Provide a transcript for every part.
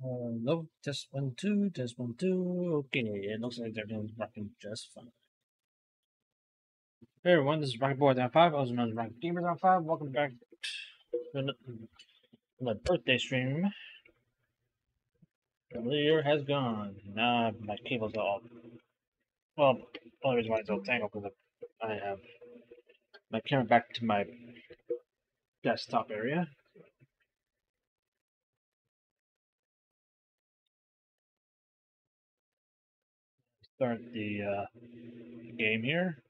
No, just 1, 2, just 1, 2. Okay, it looks like everything's working just fine. Hey everyone, this is Rocket Boy Down 5, also known as Rocket Gamer Down 5. Welcome back to my birthday stream. The year has gone. Now my cables are all. Well, the only reason why it's all tangled because I have my camera back to my desktop area. Start the game here.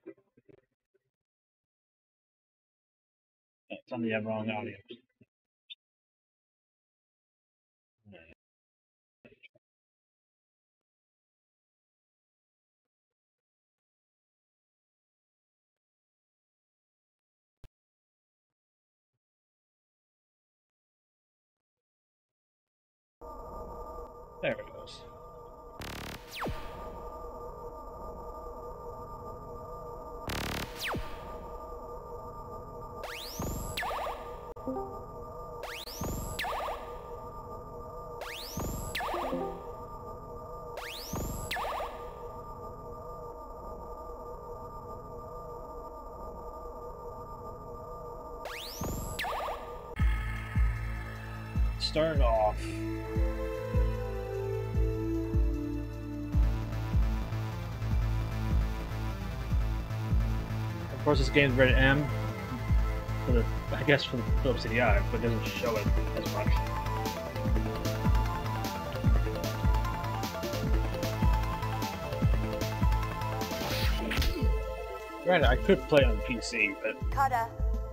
It's on the wrong audio. There it goes. Start off. Of course, this game's rated M for the, I guess, for the Philips CDI, but it doesn't show it as much. Granted, I could play on the PC, but Cutter,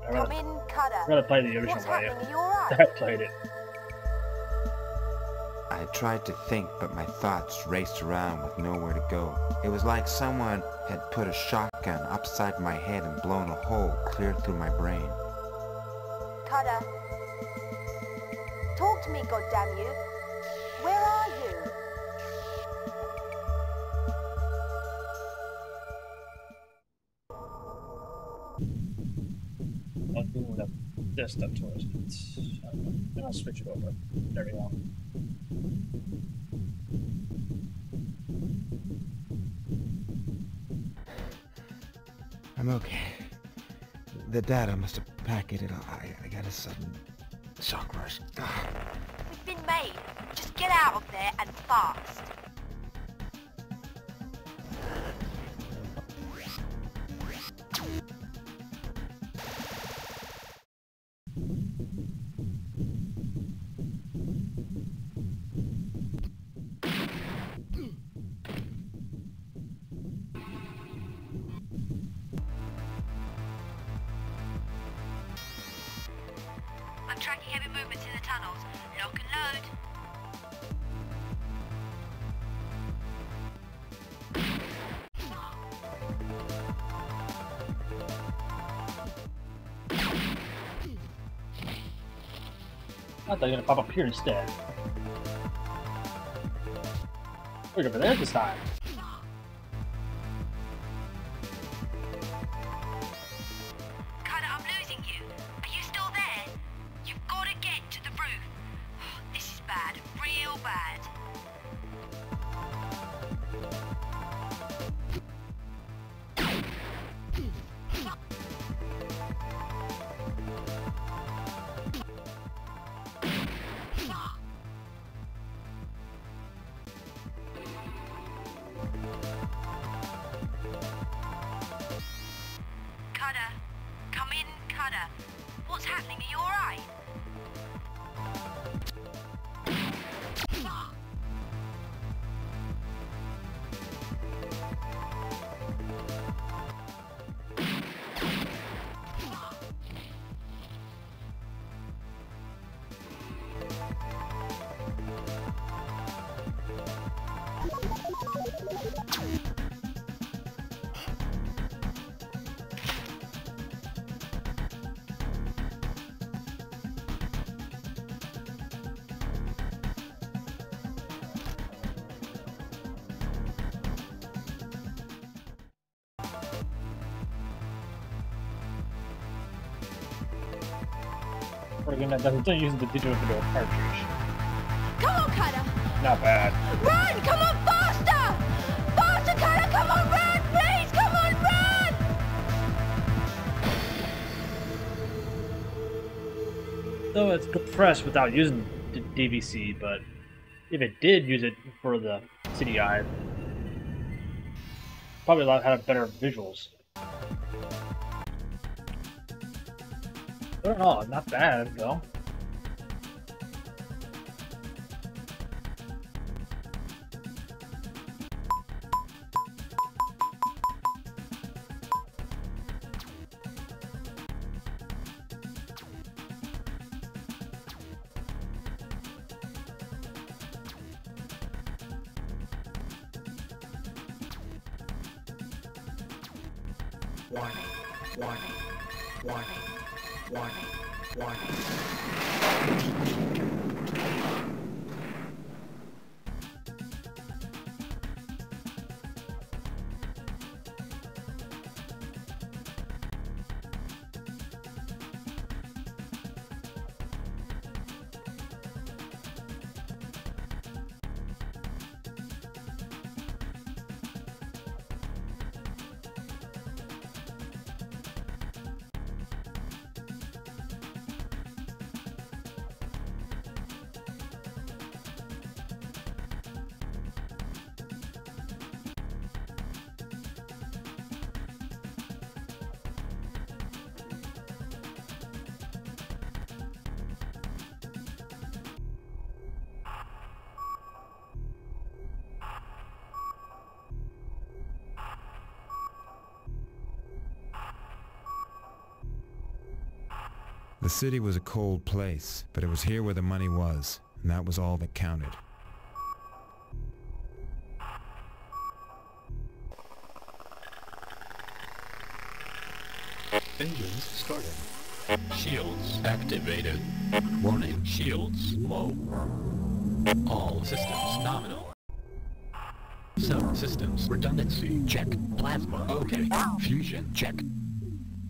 come in, Cutter. I'd rather play the original What's way. happening? Are you alright? I played it. I tried to think, but my thoughts raced around with nowhere to go. It was like someone had put a shotgun upside my head and blown a hole clear through my brain. Cutter, talk to me, goddamn you. Where are you? I'll do the desktop towards it. And I'll switch it over. There we go. I'm okay. The data must have packeted. I got a sudden shock rush. We've been made. Just get out of there and fast. I'm tracking heavy movements in the tunnels. Lock and load. I thought they were gonna pop up here instead. We're over there this time. Cutter, I'm losing you. Are you still there? You've got to get to the roof. This is bad. Real bad. Cutter, come in, Cutter. What's happening? Are you alright? We're gonna, that's still using the digital video cartridge. Come on, Cutter. Not bad. Run! Come on, faster! Faster, Connor! Come on, run! Please, come on, run! Though it's compressed without using the DVC, but if it did use it for the CDI, probably had better visuals. I don't know, not bad though. Warning, warning, warning, warning, warning. The city was a cold place, but it was here where the money was, and that was all that counted. Engines starting. Shields activated. Warning, shields low. All systems nominal. Subsystems redundancy check. Plasma okay. Fusion check.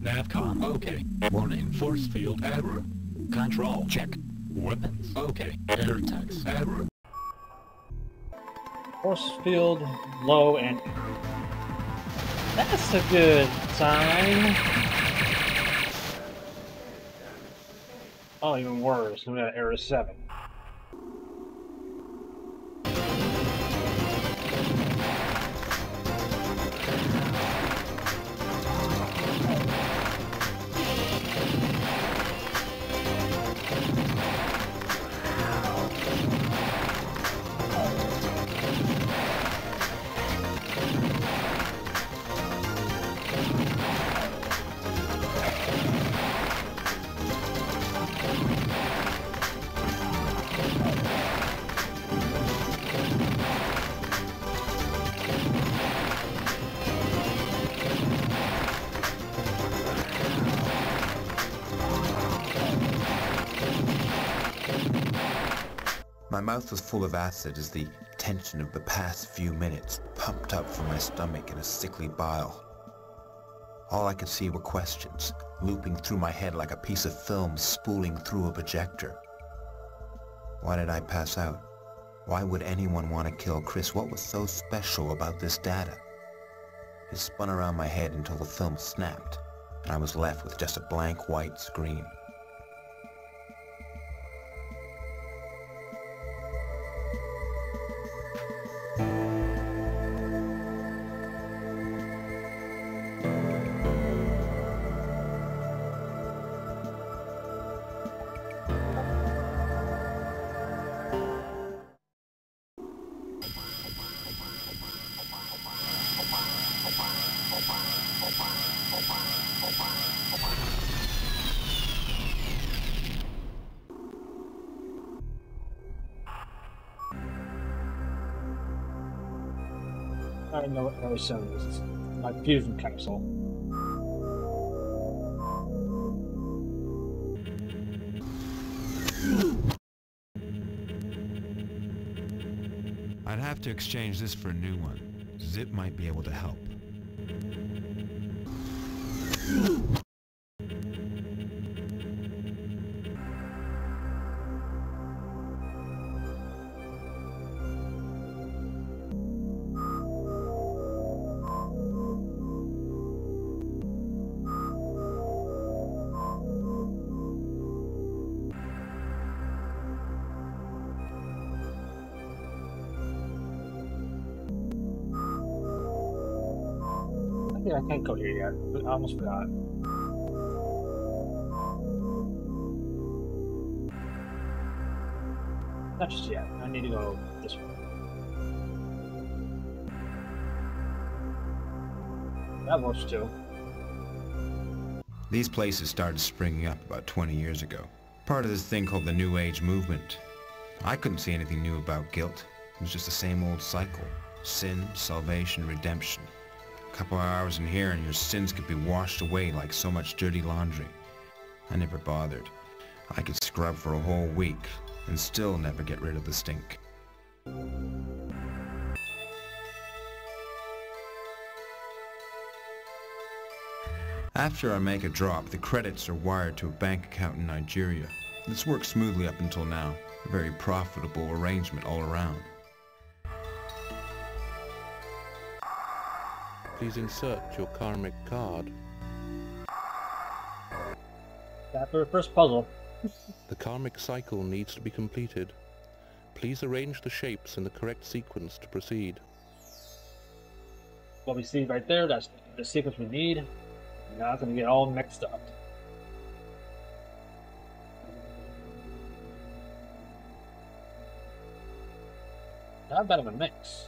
Navcom okay. Warning, force field error. Control check. Weapons okay. Air attacks error. Force field low, and that's a good sign. Oh, even worse. We got error 7. My mouth was full of acid as the tension of the past few minutes pumped up from my stomach in a sickly bile. All I could see were questions, looping through my head like a piece of film spooling through a projector. Why did I pass out? Why would anyone want to kill Chris? What was so special about this data? It spun around my head until the film snapped, and I was left with just a blank white screen. I know what error 7 is. It's my fusion capsule. I'd have to exchange this for a new one. Zip might be able to help. think I can't go here yet. I almost forgot. Not just yet. I need to go this way. That works too. These places started springing up about 20 years ago. Part of this thing called the New Age movement. I couldn't see anything new about guilt. It was just the same old cycle. Sin, salvation, redemption. A couple of hours in here and your sins could be washed away like so much dirty laundry. I never bothered. I could scrub for a whole week and still never get rid of the stink. After I make a drop, the credits are wired to a bank account in Nigeria. It's worked smoothly up until now. A very profitable arrangement all around. Please insert your karmic card. After the first puzzle. The karmic cycle needs to be completed. Please arrange the shapes in the correct sequence to proceed. What we see right there, that's the sequence we need. Now it's gonna get all mixed up. Not bad of a mix.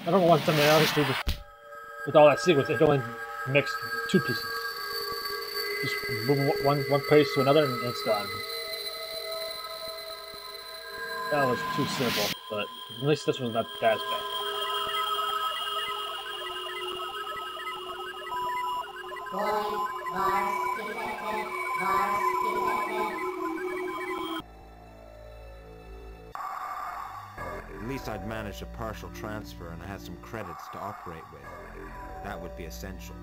I don't want something else to just, with all that sequence, it only mix two pieces. Just move one place to another and it's done. That was too simple, but at least this one's not that bad. At least I'd managed a partial transfer and I had some credits to operate with. That would be essential.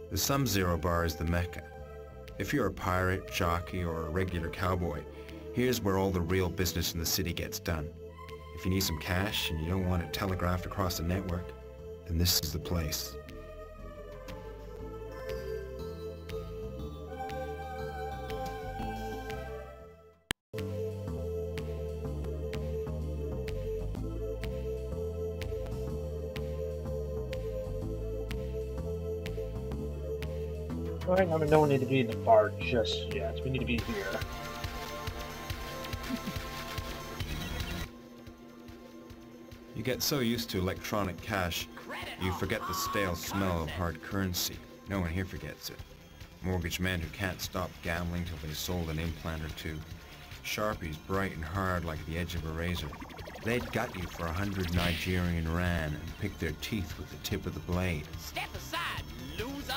The Sub-Zero bar is the mecca. If you're a pirate, jockey, or a regular cowboy, here's where all the real business in the city gets done. If you need some cash and you don't want it telegraphed across the network, then this is the place. Alright, now we don't need to be in the bar just yet. We need to be here. You get so used to electronic cash, you forget the stale smell of hard currency. No one here forgets it. Mortgage men who can't stop gambling till they sold an implant or two. Sharpies bright and hard like the edge of a razor. They'd gut you for 100 Nigerian rand and pick their teeth with the tip of the blade. Step aside, loser!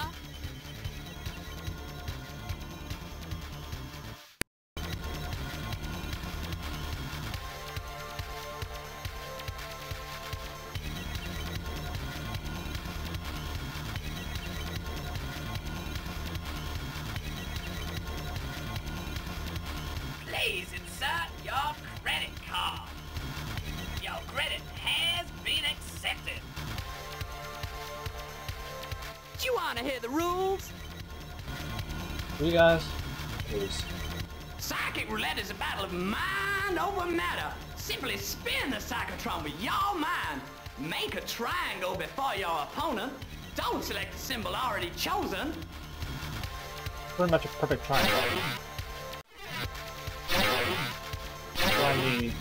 Please insert your credit card. Your credit has been accepted. Do you want to hear the rules? You guys, please. Psychic roulette is a battle of mind over matter. Simply spin the psychotron with your mind. Make a triangle before your opponent. Don't select the symbol already chosen. Pretty much a perfect triangle. I need.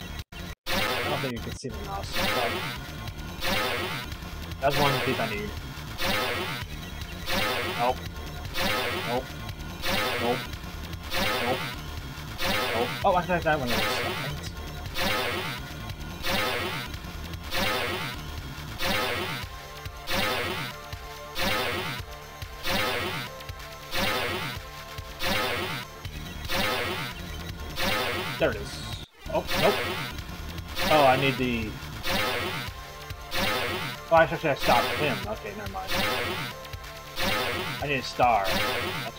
I don't think you can see the mouse. That's one piece I need. Nope. Nope. Nope. Nope. Nope. Oh, I think that one is. There it is. Oh, nope. Oh, I need the... Oh, I should have stopped him. Okay, never mind. I need a star. That's...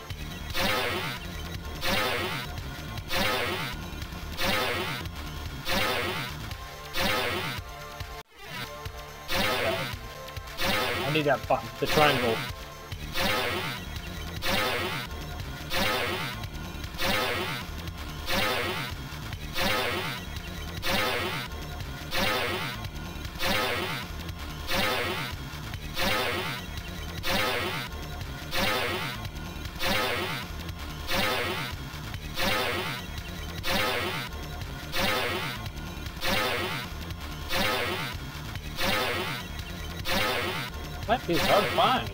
I need that button, the triangle. Might be hard to find.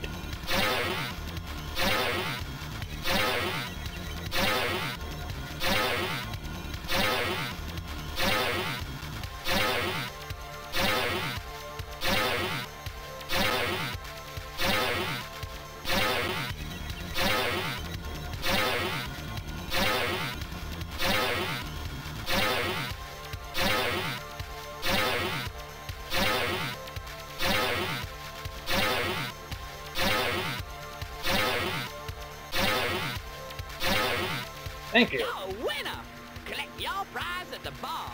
Thank you. You're a winner! Collect your prize at the bar.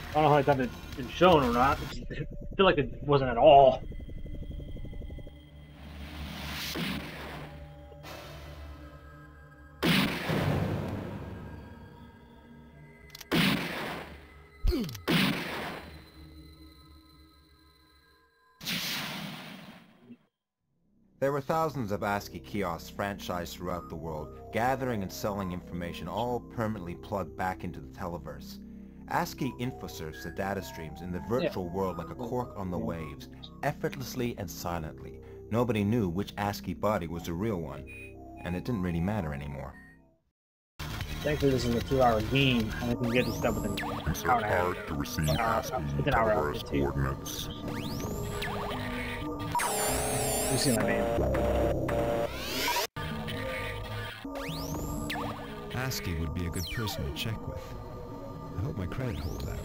I don't know how I got it been shown or not. I feel like it wasn't at all. There were thousands of ASCII kiosks franchised throughout the world, gathering and selling information all permanently plugged back into the televerse. ASCII infoserves the data streams in the virtual world like a cork on the waves, effortlessly and silently. Nobody knew which ASCII body was the real one, and it didn't really matter anymore. Thankfully this is a 2-hour game, and I can get this done within an hour and a half. To receive ASCII Within an hour and a televerse half, too. coordinates. You see my name. ASCII would be a good person to check with. I hope my credit holds out.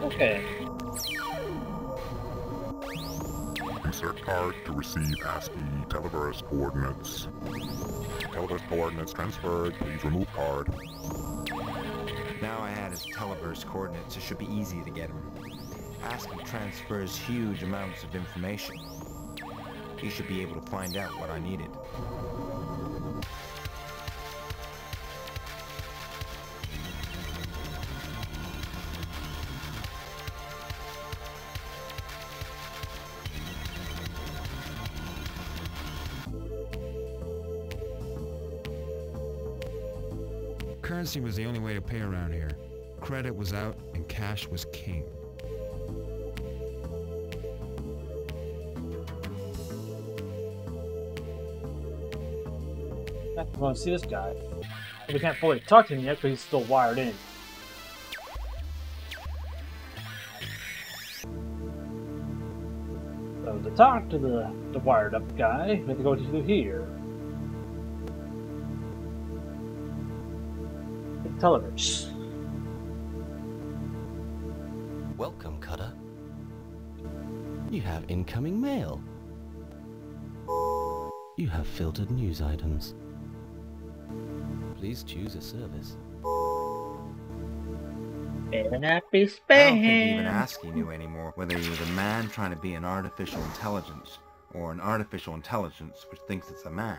Okay. Insert card to receive ASCII televerse coordinates. Televerse coordinates transferred. Please remove card. Now I had his televerse coordinates, it should be easy to get him. ASCII transfers huge amounts of information. He should be able to find out what I needed. Currency was the only way to pay around here. Credit was out and cash was king. I want to see this guy. We can't fully talk to him yet because he's still wired in. So to talk to the wired up guy, we have to go to here. The televerse. Welcome, Cutter. You have incoming mail. You have filtered news items. Please choose a service. Better not be spam. I don't think even asking you anymore whether you're the man trying to be an artificial intelligence, or an artificial intelligence which thinks it's a man.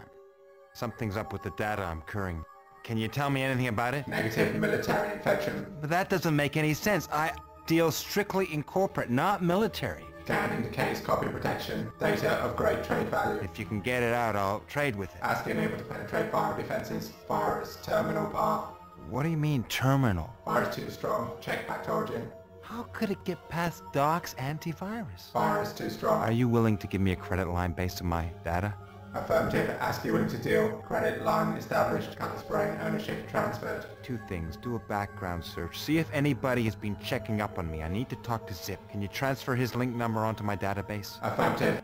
Something's up with the data I'm currying. Can you tell me anything about it? Negative military infection. But that doesn't make any sense. I deal strictly in corporate, not military. Scan indicates copy protection. Data of great trade value. If you can get it out, I'll trade with it. Asking able to penetrate fire defenses. Virus terminal path. What do you mean, terminal? Virus too strong. Check back to origin. How could it get past Doc's antivirus? Virus too strong. Are you willing to give me a credit line based on my data? Affirmative. Ask you to deal. Credit line established. Cut spraying ownership transferred. Two things. Do a background search. See if anybody has been checking up on me. I need to talk to Zip. Can you transfer his link number onto my database? Affirmative.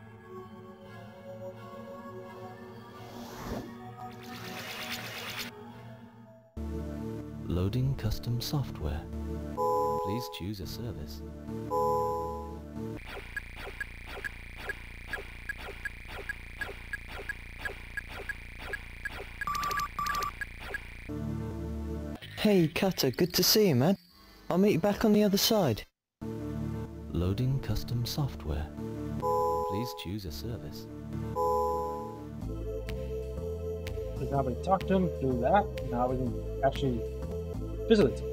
Loading custom software. Please choose a service. Hey, Cutter, good to see you, man. I'll meet you back on the other side. Loading custom software. Please choose a service. Now we talk to him, do that. Now we can actually visit him.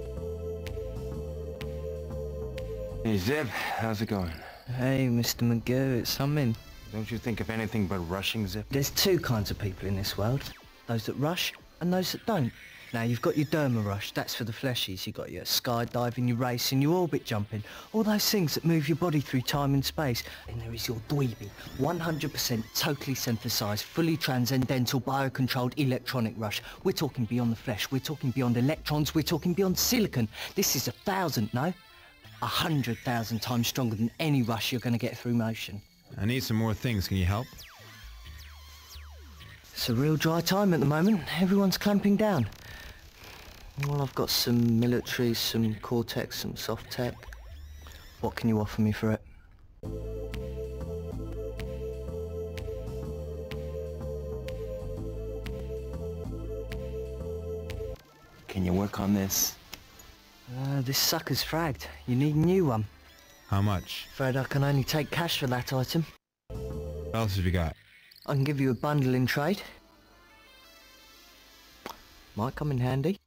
Hey, Zip. How's it going? Hey, Mr. McGill, it's something. Don't you think of anything but rushing, Zip? There's two kinds of people in this world. Those that rush and those that don't. Now, you've got your derma rush, that's for the fleshies. You've got your skydiving, your racing, your orbit jumping, all those things that move your body through time and space. And there is your dweeby, 100% totally synthesized, fully transcendental, biocontrolled electronic rush. We're talking beyond the flesh, we're talking beyond electrons, we're talking beyond silicon. This is 100,000 times stronger than any rush you're going to get through motion. I need some more things. Can you help? It's a real dry time at the moment. Everyone's clamping down. Well, I've got some military, some Cortex, some soft tech. What can you offer me for it? Can you work on this? This sucker's fragged. You need a new one. How much? Afraid I can only take cash for that item. What else have you got? I can give you a bundle in trade. Might come in handy.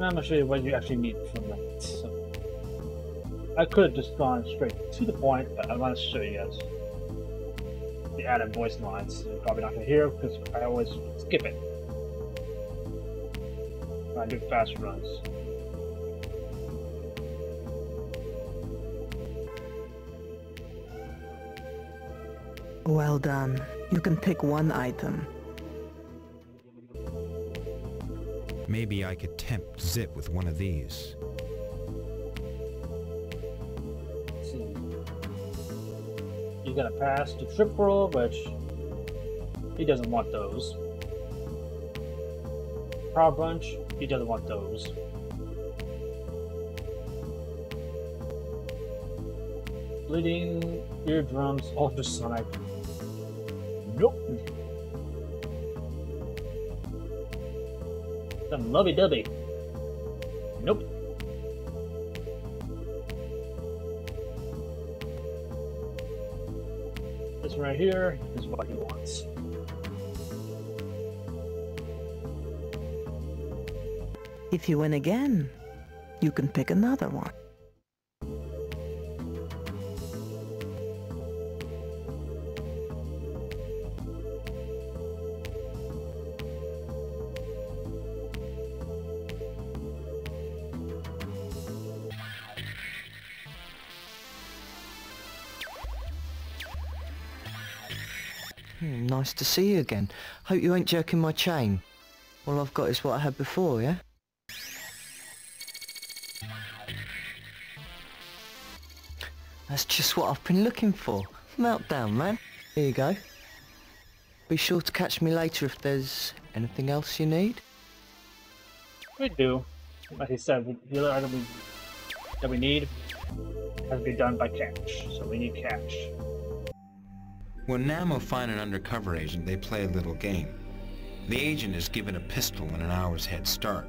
I'm not sure what you actually need from that. So I could have just gone straight to the point, but I want to show you guys the added voice lines. You're probably not going to hear because I always skip it when I do fast runs. Well done. You can pick one item. Maybe I could tempt Zip with one of these. Let's see. You got to pass the trip roll, which he doesn't want those. Power Bunch, he doesn't want those. Bleeding eardrums, ultrasonic. Nope. Some lovey-dovey. Nope. This right here is what he wants. If you win again, you can pick another one. Nice to see you again. Hope you ain't jerking my chain. All I've got is what I had before, yeah? That's just what I've been looking for. Meltdown, man. Here you go. Be sure to catch me later if there's anything else you need. We do. Like he said, the other item that we need has to be done by cash, so we need cash. When Nammo find an undercover agent, they play a little game. The agent is given a pistol and an hour's head start.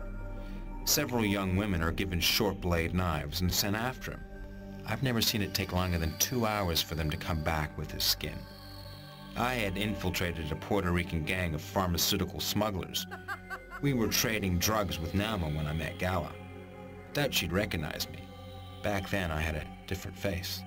Several young women are given short blade knives and sent after him. I've never seen it take longer than 2 hours for them to come back with his skin. I had infiltrated a Puerto Rican gang of pharmaceutical smugglers. We were trading drugs with Nammo when I met Gala. Doubt she'd recognize me. Back then I had a different face.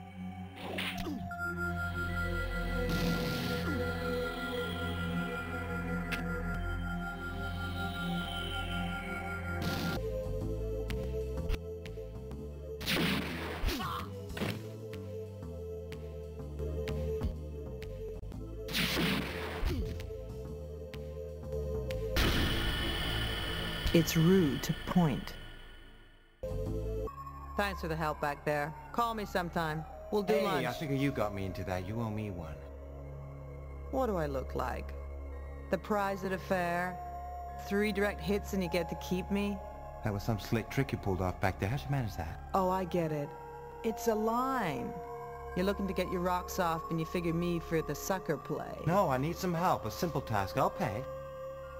It's rude to point. Thanks for the help back there. Call me sometime. We'll do lunch. Hey, I figure you got me into that. You owe me one. What do I look like? The prize at a fair? 3 direct hits and you get to keep me? That was some slick trick you pulled off back there. How'd you manage that? Oh, I get it. It's a line. You're looking to get your rocks off and you figure me for the sucker play. No, I need some help. A simple task. I'll pay.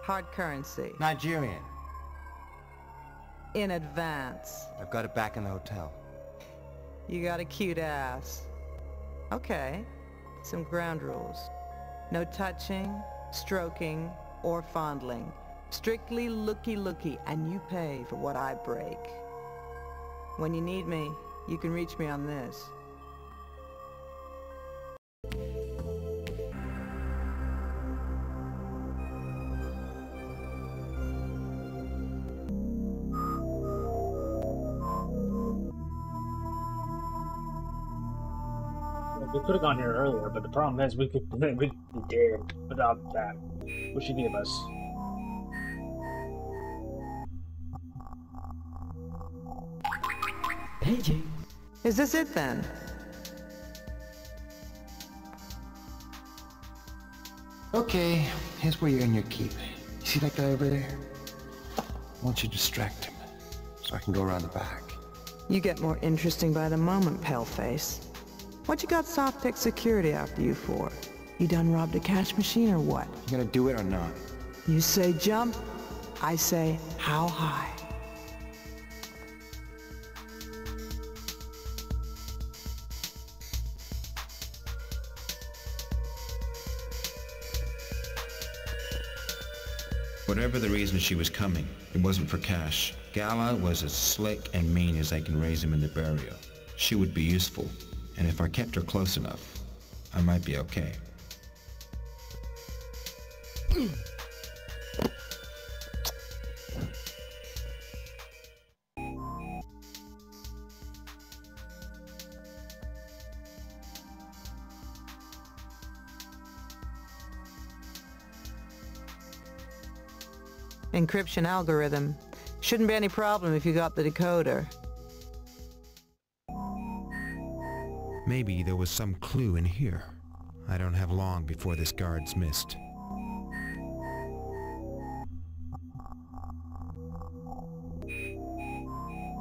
Hard currency. Nigerian. In advance. I've got it back in the hotel. You got a cute ass. Okay. Some ground rules. No touching, stroking, or fondling. Strictly looky-looky, and you pay for what I break. When you need me, you can reach me on this. We could have gone here earlier, but the problem is we did without that. What she gave us. Hey, Jay. Is this it then? Okay, here's where you earn your keep. You see that guy over there? I want you to distract him, so I can go around the back. You get more interesting by the moment, paleface. What you got soft pick security after you for? You done robbed a cash machine or what? You gonna do it or not? You say jump, I say how high. Whatever the reason she was coming, it wasn't for cash. Gala was as slick and mean as I can raise him in the barrio. She would be useful, and if I kept her close enough, I might be okay. Encryption algorithm. Shouldn't be any problem if you got the decoder. Maybe there was some clue in here. I don't have long before this guard's missed.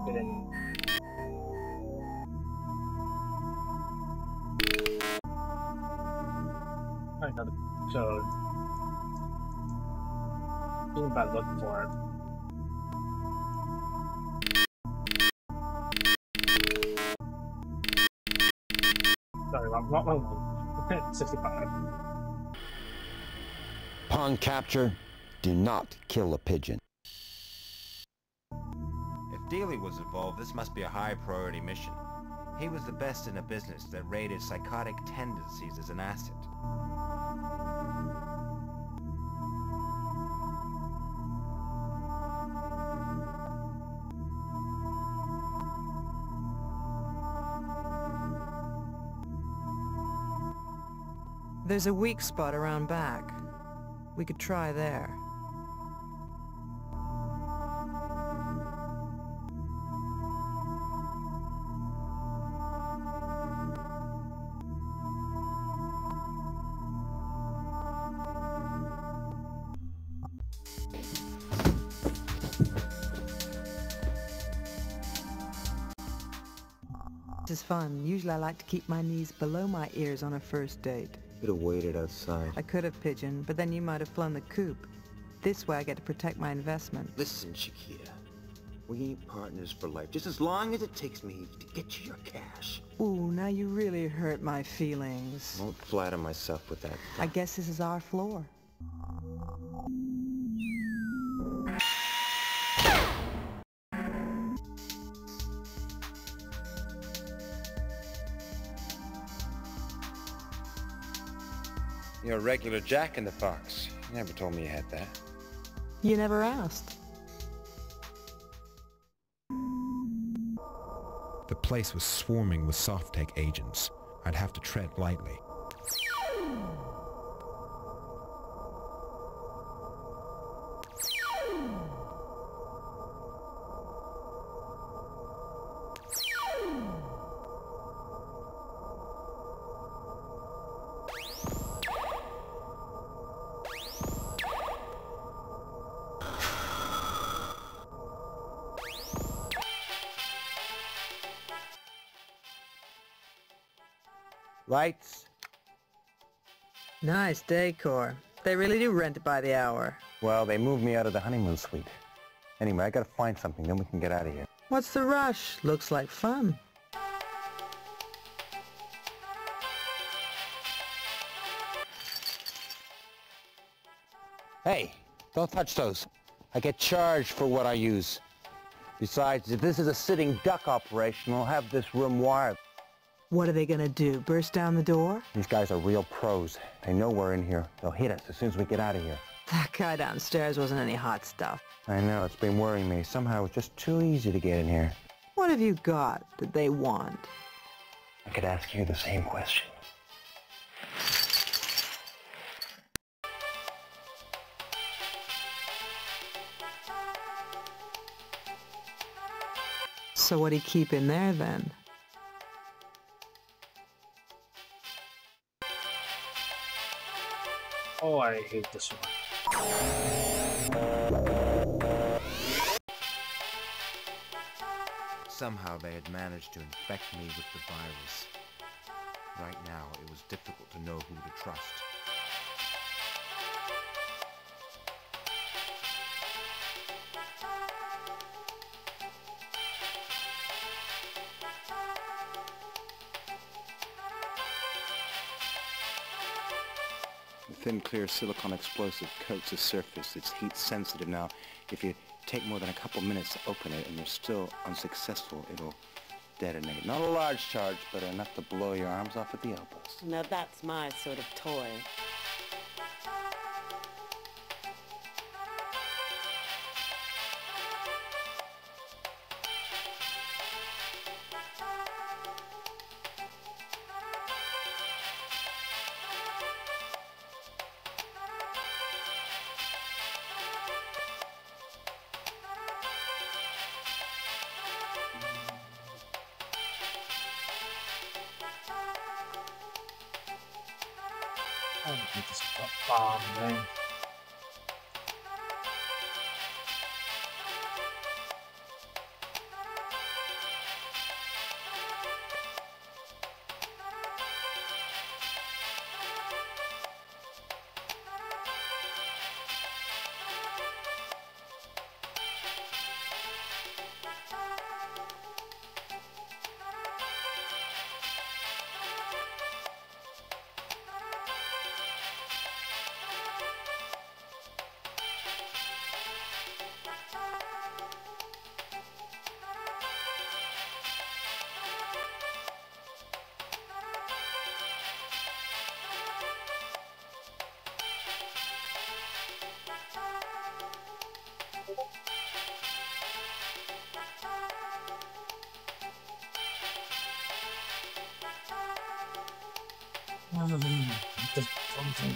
Get in. Another code. Even about looking for it. Sorry, wrong. 65. Upon capture, do not kill a pigeon. If Dealey was involved, this must be a high priority mission. He was the best in a business that rated psychotic tendencies as an asset. There's a weak spot around back. We could try there. This is fun. Usually I like to keep my knees below my ears on a first date. Could have waited outside. I could have, Pigeon, but then you might have flown the coop. This way I get to protect my investment. Listen, Shakira. We ain't partners for life, just as long as it takes me to get you your cash. Ooh, now you really hurt my feelings. Won't flatter myself with that. I guess this is our floor. You're a regular Jack in the Box. You never told me you had that. You never asked. The place was swarming with Softtech agents. I'd have to tread lightly. Lights? Nice decor. They really do rent it by the hour. Well, they moved me out of the honeymoon suite. Anyway, I gotta find something, then we can get out of here. What's the rush? Looks like fun. Hey, don't touch those. I get charged for what I use. Besides, if this is a sitting duck operation, I'll have this room wired. What are they gonna do? Burst down the door? These guys are real pros. They know we're in here. They'll hit us as soon as we get out of here. That guy downstairs wasn't any hot stuff. I know, it's been worrying me. Somehow it's just too easy to get in here. What have you got that they want? I could ask you the same question. So what'd he keep in there then? Oh, I hate this one. Somehow they had managed to infect me with the virus. Right now, it was difficult to know who to trust. The thin, clear silicone explosive coats the surface. It's heat sensitive. Now, if you take more than a couple minutes to open it and you're still unsuccessful, it'll detonate. Not a large charge, but enough to blow your arms off at the elbows. Now that's my sort of toy. I don't need this bomb thing. Something.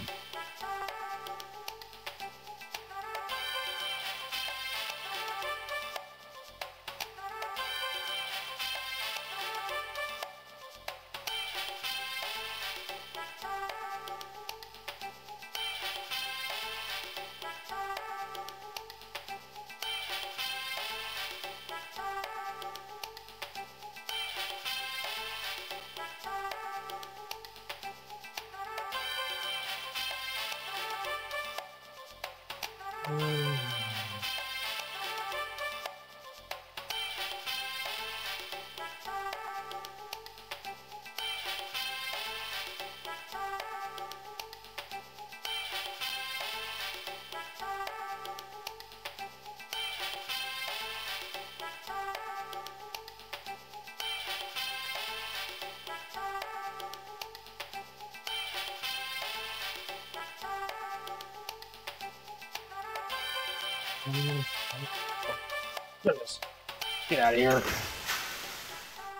Goodness. Get out of here.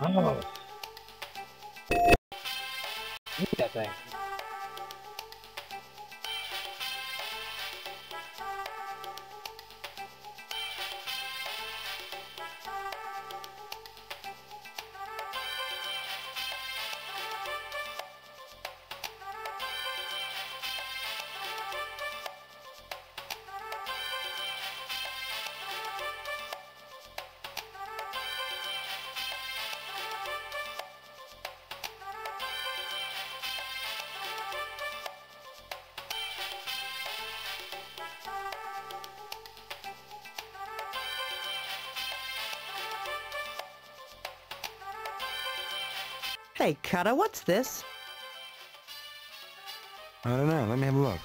Oh. Look at that thing. Hey, Cutter, what's this? I don't know. Let me have a look.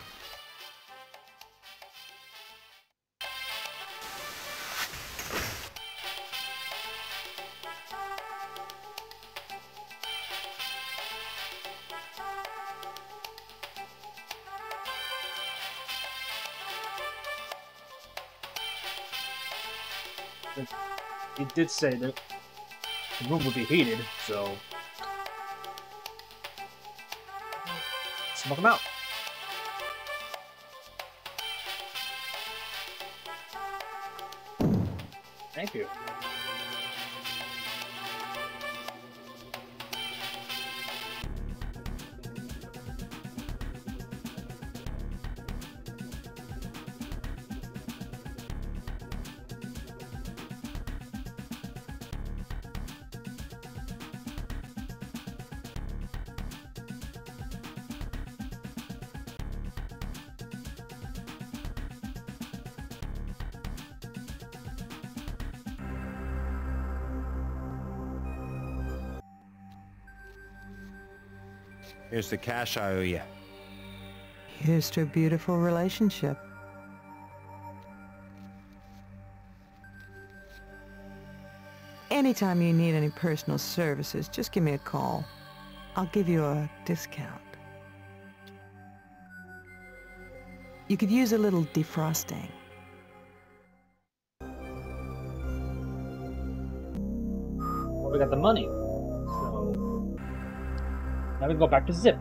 He did say that the room would be heated, so smoke him out. Thank you. Here's the cash I owe you. Here's to a beautiful relationship. Anytime you need any personal services, just give me a call. I'll give you a discount. You could use a little defrosting. Well, we got the money. So now we go back to Zip.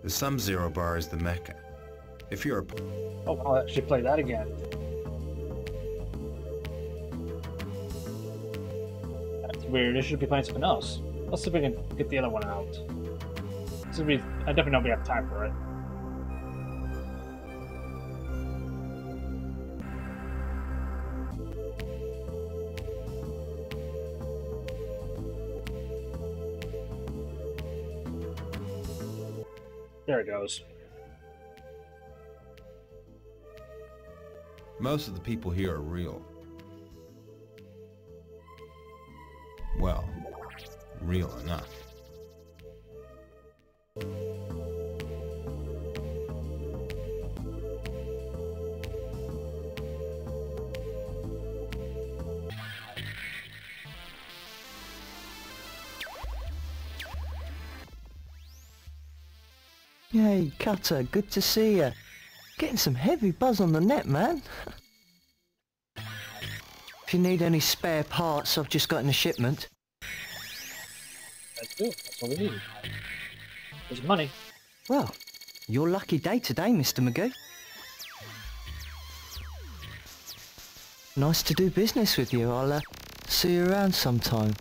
The Sub-Zero bar is the Mecca. If you're a... Oh, I'll actually play that again. That's weird. I should be playing something else. Let's see if we can get the other one out. So I definitely know we have time for it. There it goes. Most of the people here are real. Well, real enough. Hey, Cutter, good to see you. Getting some heavy buzz on the net, man. If you need any spare parts, I've just got in a shipment. That's good. That's all we need. There's money. Well, your lucky day today, Mr. McGee. Nice to do business with you. I'll see you around sometime.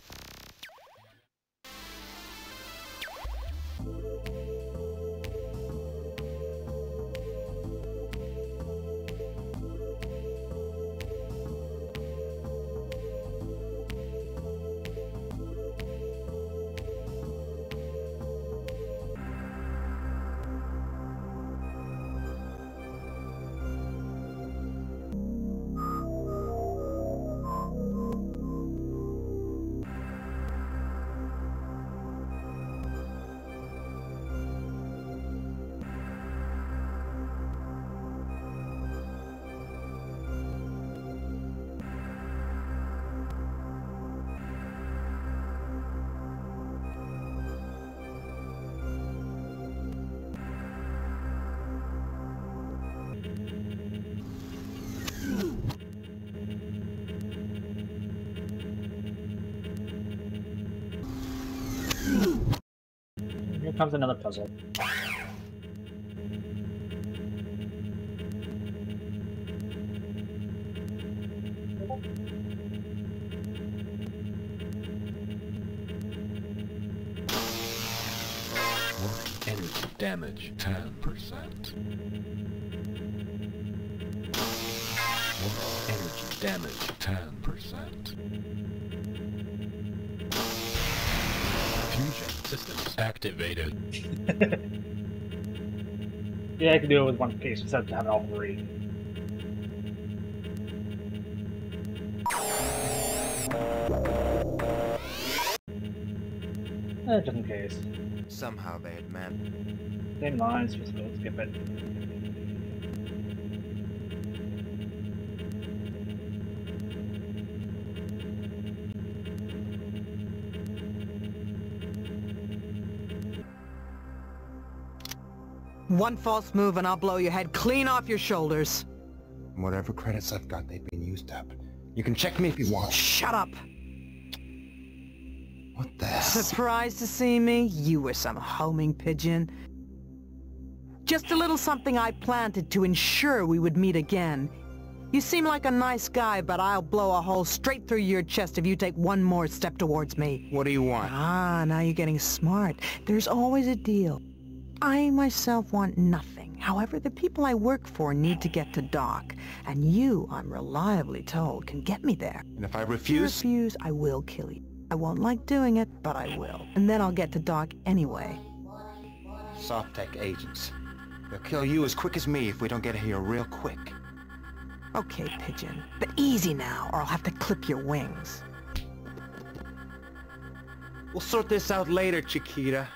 Here comes another puzzle. Energy damage 10%. Energy damage 10%. Fusion systems activated. Yeah, I can do it with one piece instead of having all three. Just in case. Somehow they had managed. Same lines, just go skip it. One false move and I'll blow your head clean off your shoulders. Whatever credits I've got, they've been used up. You can check me if you want. Shut up! What the hell? Surprised to see me? You were some homing pigeon. Just a little something I planted to ensure we would meet again. You seem like a nice guy, but I'll blow a hole straight through your chest if you take one more step towards me. What do you want? Ah, now you're getting smart. There's always a deal. I myself want nothing. However, the people I work for need to get to dock. And you, I'm reliably told, can get me there. And if I If you refuse? refuse, I will kill you. I won't like doing it, but I will. And then I'll get to dock anyway. Soft-tech agents. They'll kill you as quick as me if we don't get here real quick. Okay, Pigeon. But easy now, or I'll have to clip your wings. We'll sort this out later, Chiquita.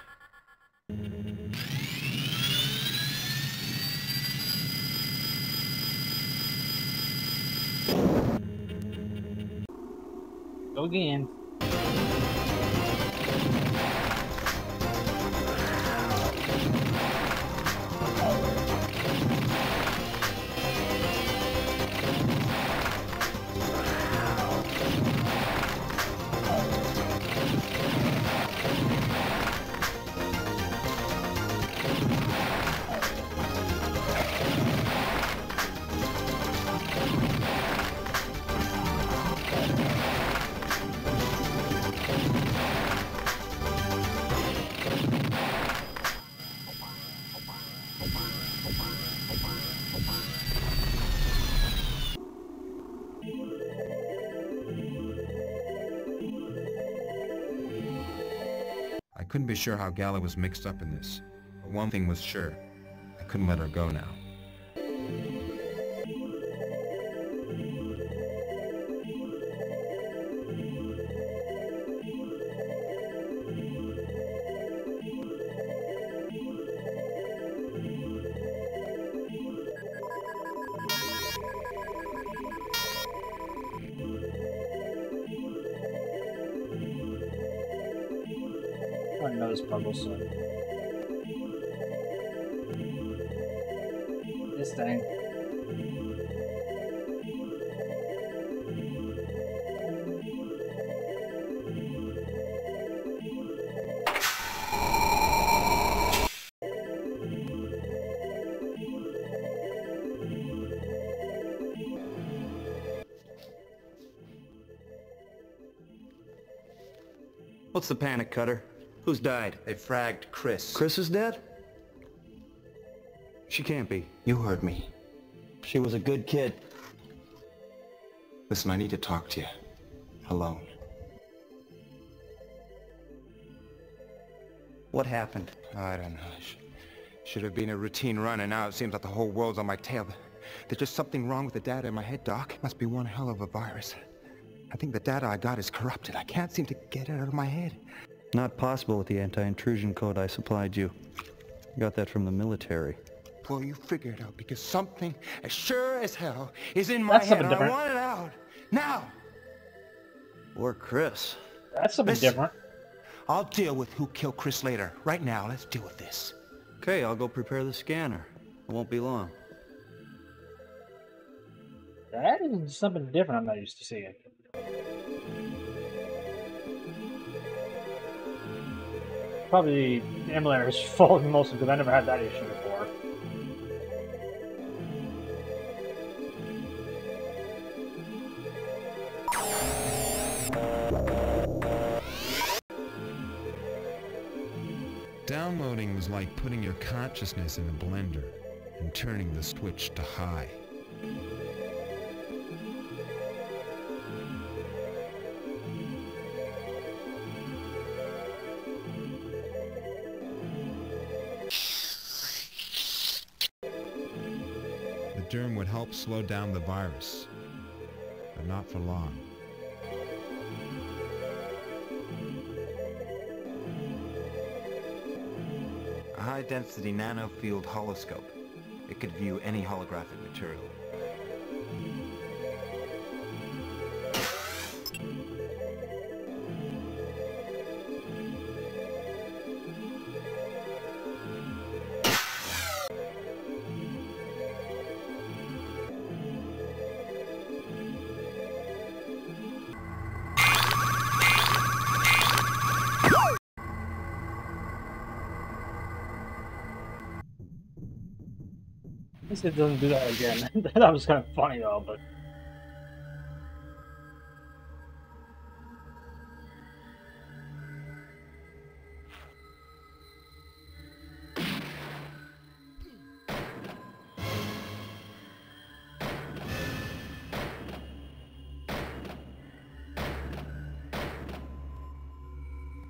Go again. I couldn't be sure how Gala was mixed up in this, but one thing was sure. I couldn't let her go now. I know this puzzle, so. this thing. What's the panic, Cutter? Who's died? They fragged Chris. Chris is dead? She can't be. You heard me. She was a good kid. Listen, I need to talk to you. Alone. What happened? I don't know. Should have been a routine run, and now it seems like the whole world's on my tail. There's just something wrong with the data in my head, Doc. Must be one hell of a virus. I think the data I got is corrupted. I can't seem to get it out of my head. Not possible with the anti-intrusion code I supplied you. Got that from the military. Well, you figure it out, because something as sure as hell is in my head, and I want it out. Now! Or Chris. That's something different. I'll deal with who killed Chris later. Right now, let's deal with this. Okay, I'll go prepare the scanner. It won't be long. That is something different I'm not used to seeing. Probably the emulator's fault mostly because I never had that issue before. Downloading was like putting your consciousness in a blender and turning the switch to high. The germ would help slow down the virus, but not for long. A high-density nanofield holoscope. It could view any holographic material. At least it doesn't do that again. That was kind of funny though, but...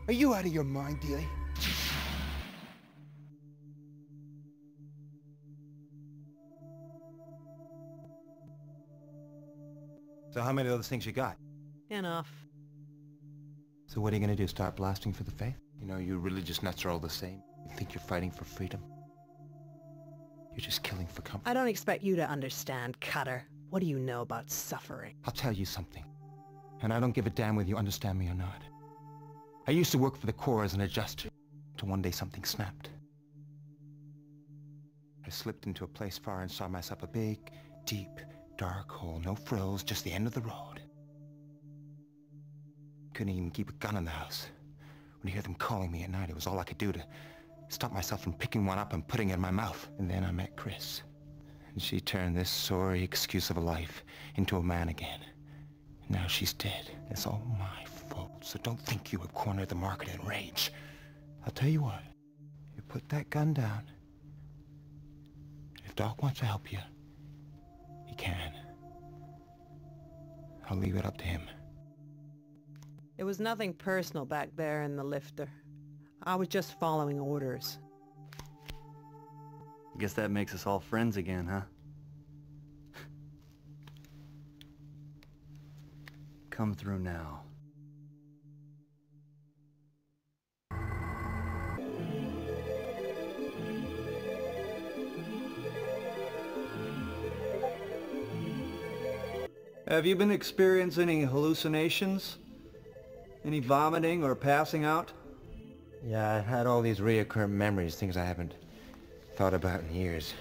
Are you out of your mind, Dealey? So how many of those things you got? Enough. So what are you gonna do, start blasting for the faith? You know, you religious nuts are all the same. You think you're fighting for freedom? You're just killing for comfort. I don't expect you to understand, Cutter. What do you know about suffering? I'll tell you something. And I don't give a damn whether you understand me or not. I used to work for the Corps as an adjuster, till one day something snapped. I slipped into a place far and saw myself a big, deep, dark hole, no frills, just the end of the road. Couldn't even keep a gun in the house. When I hear them calling me at night, it was all I could do to stop myself from picking one up and putting it in my mouth. And then I met Chris. And she turned this sorry excuse of a life into a man again. And now she's dead. It's all my fault, so don't think you have cornered the market in rage. I'll tell you what, you put that gun down. If Doc wants to help you, he can. I'll leave it up to him. It was nothing personal back there in the lifter. I was just following orders. Guess that makes us all friends again, huh? Come through now. Have you been experiencing any hallucinations? Any vomiting or passing out? Yeah, I had all these reoccurring memories, things I haven't thought about in years.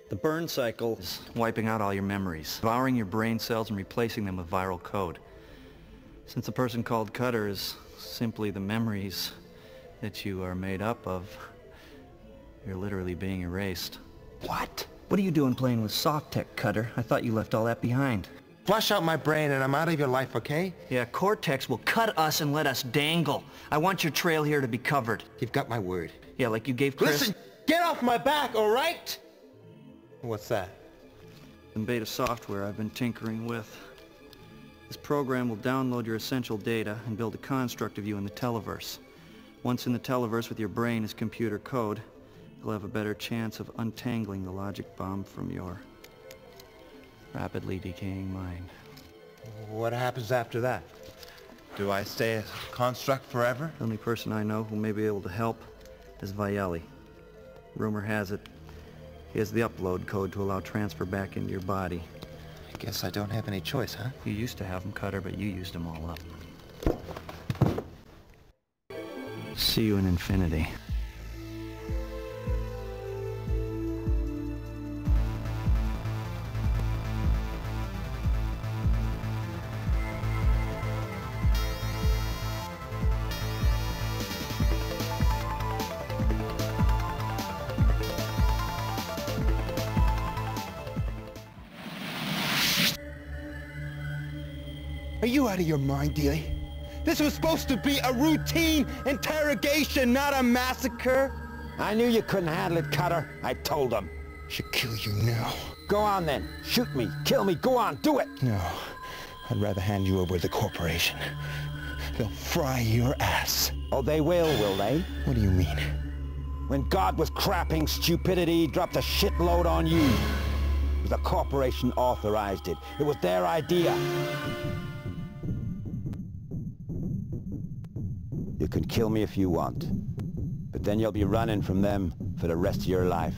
The burn cycle is wiping out all your memories, devouring your brain cells and replacing them with viral code. Since the person called Cutter is simply the memories that you are made up of, you're literally being erased. What? What are you doing playing with Softtech, Cutter? I thought you left all that behind. Flush out my brain and I'm out of your life, okay? Yeah, Cortex will cut us and let us dangle. I want your trail here to be covered. You've got my word. Yeah, like you gave Chris... Listen, get off my back, all right? What's that? Some beta software I've been tinkering with. This program will download your essential data and build a construct of you in the Televerse. Once in the Televerse with your brain as computer code, you'll have a better chance of untangling the logic bomb from your rapidly decaying mind. What happens after that? Do I stay a construct forever? The only person I know who may be able to help is Viali. Rumor has it he has the upload code to allow transfer back into your body. I guess I don't have any choice, huh? You used to have them, Cutter, but you used them all up. See you in infinity. Are you out of your mind, Dealey? This was supposed to be a routine interrogation, not a massacre. I knew you couldn't handle it, Cutter. I told them. Should kill you now. Go on then. Shoot me. Kill me. Go on. Do it. No. I'd rather hand you over to the corporation. They'll fry your ass. Oh, they will they? What do you mean? When God was crapping stupidity, he dropped a shitload on you. The corporation authorized it. It was their idea. You can kill me if you want, but then you'll be running from them for the rest of your life.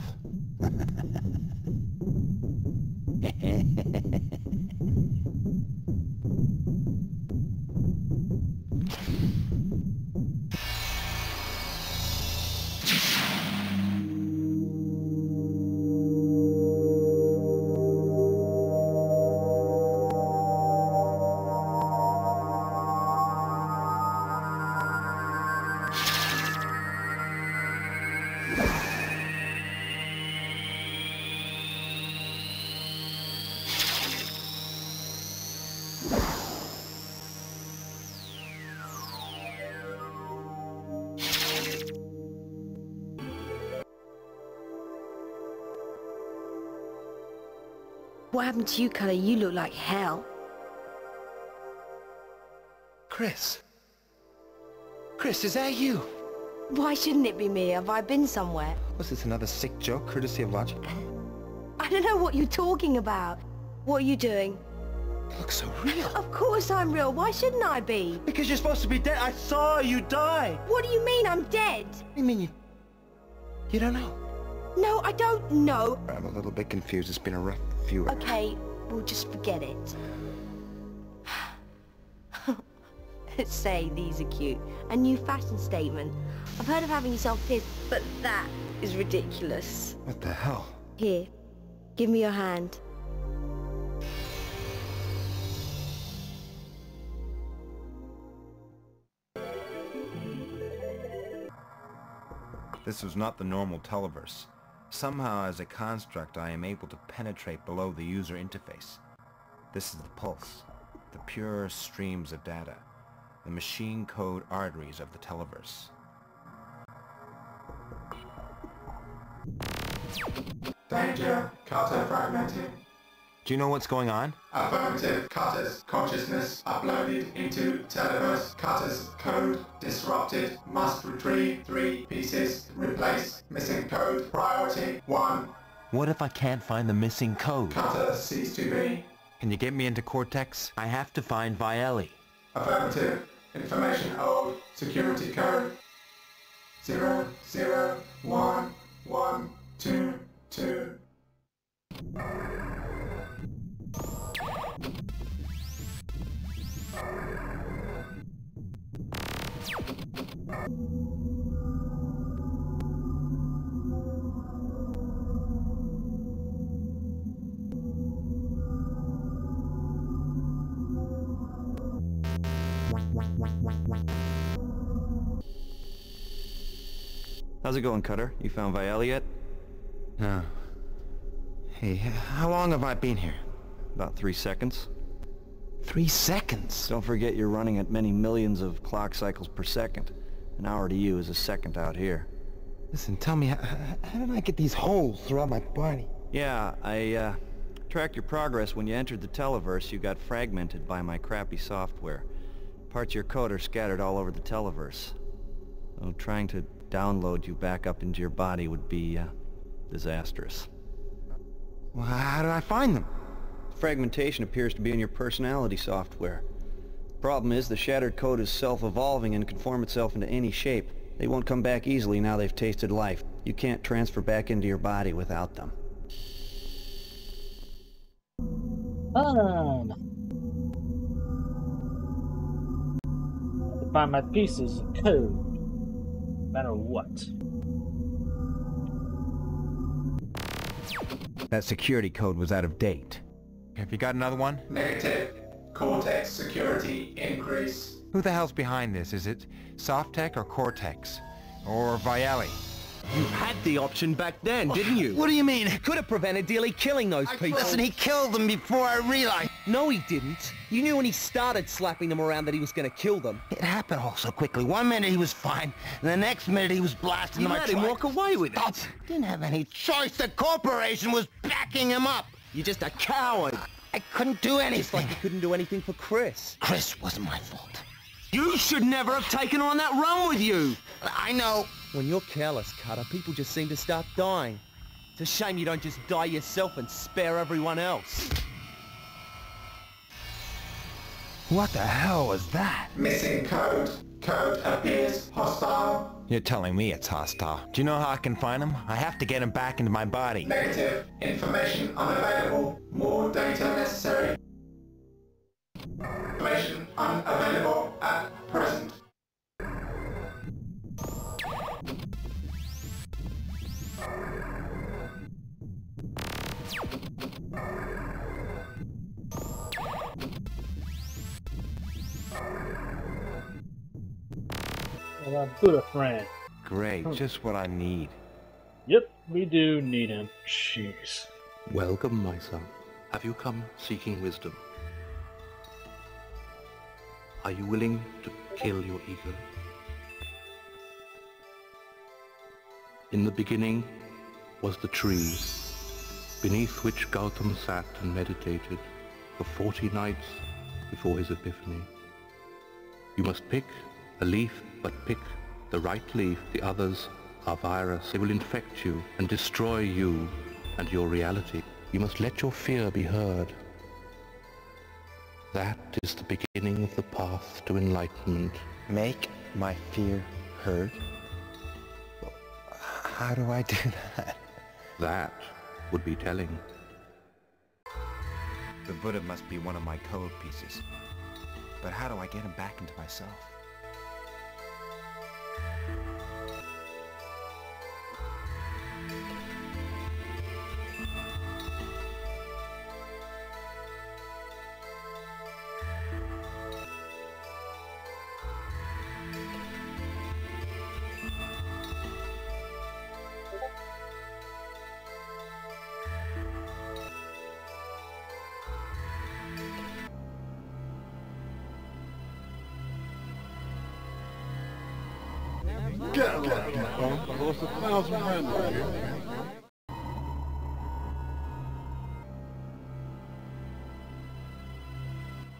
What happened to you, Cutter? You look like hell. Chris. Chris, is that you? Why shouldn't it be me? Have I been somewhere? Was this another sick joke, courtesy of Logic? I don't know what you're talking about. What are you doing? You look so real. Of course I'm real. Why shouldn't I be? Because you're supposed to be dead. I saw you die. What do you mean I'm dead? What do you mean you don't know? No, I don't know. I'm a little bit confused. It's been a rough few hours. Okay, we'll just forget it. Say, these are cute. A new fashion statement. I've heard of having yourself pierced, but that is ridiculous. What the hell? Here, give me your hand. This was not the normal Televerse. Somehow, as a construct, I am able to penetrate below the user interface. This is the pulse, the pure streams of data, the machine code arteries of the Televerse. Danger, Carter fragmented. Do you know what's going on? Affirmative. Carter's consciousness uploaded into Televerse. Carter's code disrupted. Must retrieve 3 pieces. Replace missing code. Priority 1. What if I can't find the missing code? Carter ceased to be. Can you get me into Cortex? I have to find Viali. Affirmative. Information old. Security code 0 0 1 1 2 2. How's it going, Cutter? You found Viali yet? No. Hey, how long have I been here? About 3 seconds. 3 seconds? Don't forget you're running at many millions of clock cycles per second. An hour to you is a second out here. Listen, tell me, how did I get these holes throughout my body? Yeah, I tracked your progress. When you entered the Televerse, you got fragmented by my crappy software. Parts of your code are scattered all over the Televerse. So trying to download you back up into your body would be disastrous. Well, how do I find them? Fragmentation appears to be in your personality software. Problem is, the shattered code is self-evolving and can form itself into any shape. They won't come back easily now they've tasted life. You can't transfer back into your body without them. To find my pieces of code, no matter what. That security code was out of date. Have you got another one? Negative. Cortex security increase. Who the hell's behind this? Is it Softtech or Cortex? Or Viali? You had the option back then, didn't you? What do you mean? Could have prevented Dilly killing those people. Listen, he killed them before I realized. No, he didn't. You knew when he started slapping them around that he was going to kill them. It happened all so quickly. 1 minute he was fine, and the next minute he was blasting my truck. You let him walk away with Stop. it. Didn't have any choice. The corporation was backing him up. You're just a coward. I couldn't do anything. Just like you couldn't do anything for Chris. Chris wasn't my fault. You should never have taken her on that run with you. I know. When you're careless, Cutter, people just seem to start dying. It's a shame you don't just die yourself and spare everyone else. What the hell was that? Missing code. Code appears hostile. You're telling me it's hostile. Do you know how I can find him? I have to get him back into my body. Negative. Information unavailable. More data necessary. Information unavailable at present. Well, I'm good a friend. Great, just what I need. Yep, we do need him. Jeez. Welcome, my son. Have you come seeking wisdom? Are you willing to kill your ego? In the beginning was the tree, beneath which Gautam sat and meditated for 40 nights before his epiphany. You must pick a leaf, but pick the right leaf. The others are virus. They will infect you and destroy you and your reality. You must let your fear be heard. That is the beginning of the path to enlightenment. Make my fear heard? How do I do that? That would be telling. The Buddha must be one of my code pieces. But how do I get him back into myself?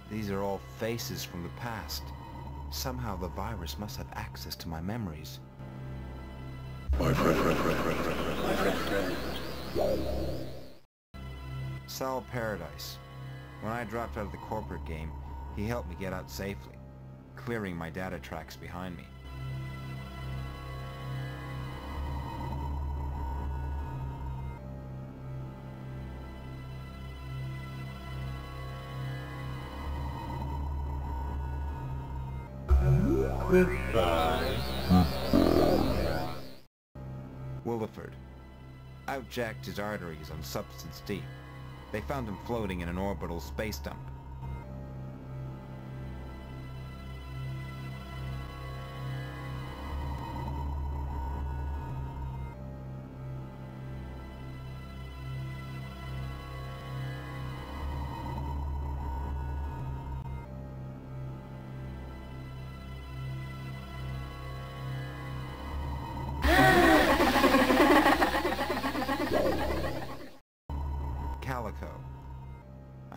These are all faces from the past. Somehow the virus must have access to my memories. Sal Paradise. When I dropped out of the corporate game, he helped me get out safely, clearing my data tracks behind me. Williford. Outjacked his arteries on Substance Deep. They found him floating in an orbital space dump.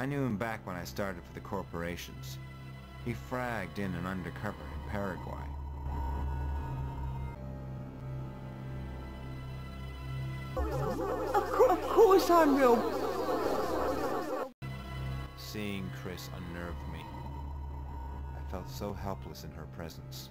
I knew him back when I started for the corporations. He fragged in an undercover in Paraguay. Of course I'm real. Seeing Chris unnerved me. I felt so helpless in her presence.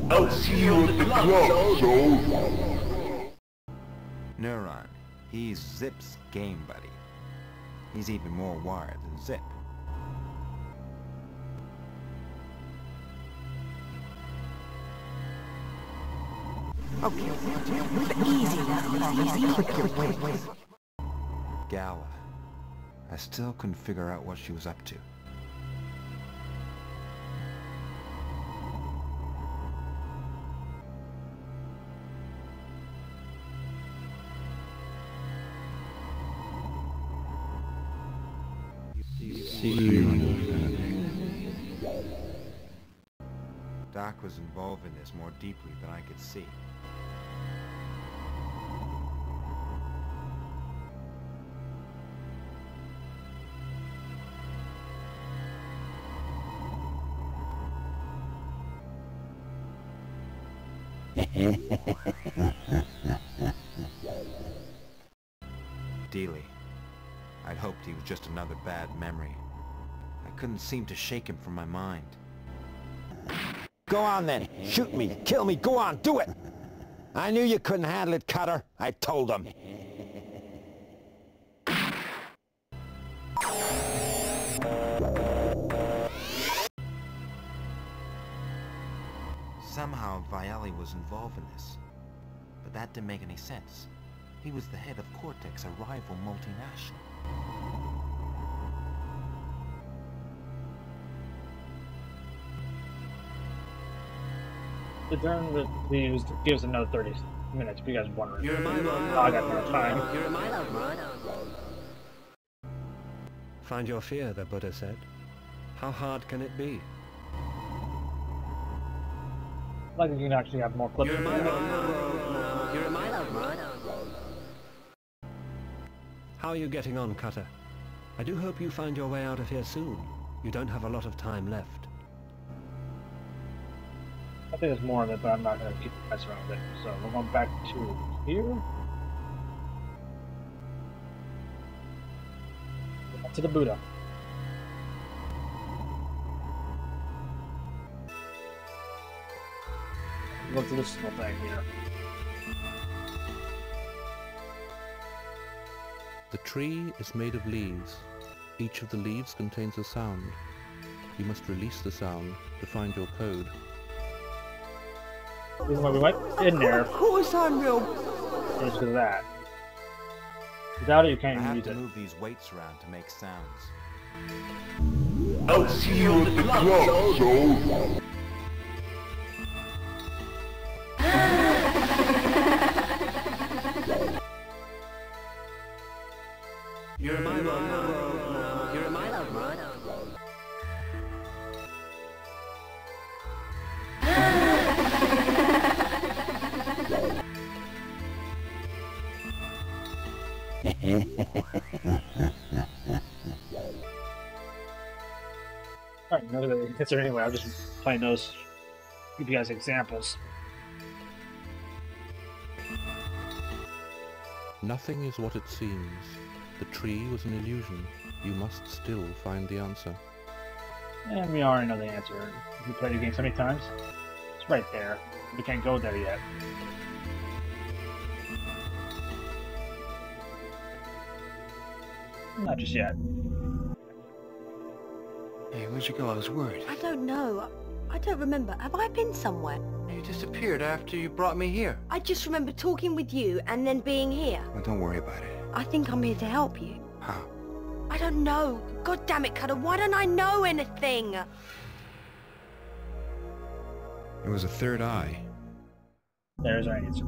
I'll see you at the club, Joe. Neuron. He's Zip's game buddy. He's even more wired than Zip. Okay, easy now. Click your wings. Gala. I still couldn't figure out what she was up to. Doc was involved in this more deeply than I could see. Dealey. I'd hoped he was just another bad memory. I couldn't seem to shake him from my mind. Go on then. Shoot me. Kill me. Go on. Do it. I knew you couldn't handle it, Cutter. I told them. Somehow Viali was involved in this. But that didn't make any sense. He was the head of Cortex, a rival multinational. During the news, give us another 30 minutes if you guys are wondering. You're my love. I got no time. You're my love, right? Find your fear, the Buddha said. How hard can it be? Like you can actually have more clips. You're my love. You're my love, right? How are you getting on, Cutter? I do hope you find your way out of here soon. You don't have a lot of time left. I think there's more of it, but I'm not going to keep messing around with it. So we're going back to here. Back to the Buddha. Go to this little thing here. The tree is made of leaves. Each of the leaves contains a sound. You must release the sound to find your code. This is why we went in there. Of course I'm real. Just because of that. Without it, you can't I use have to it. move these weights around to make sounds. I'll see you at the club, Joe. You're my love. You're my love, right? Alright, no other answer anyway. I'm just playing those. Give you guys examples. Nothing is what it seems. The tree was an illusion. You must still find the answer. And we already know the answer. If you played the game so many times, it's right there. We can't go there yet. Not just yet. Hey, where'd you go? I was worried. I don't know. I don't remember. Have I been somewhere? You disappeared after you brought me here. I just remember talking with you and then being here. Well, don't worry about it. I think I'm here to help you. How? I don't know. God damn it, Cutter. Why don't I know anything? It was a third eye. There's our answer.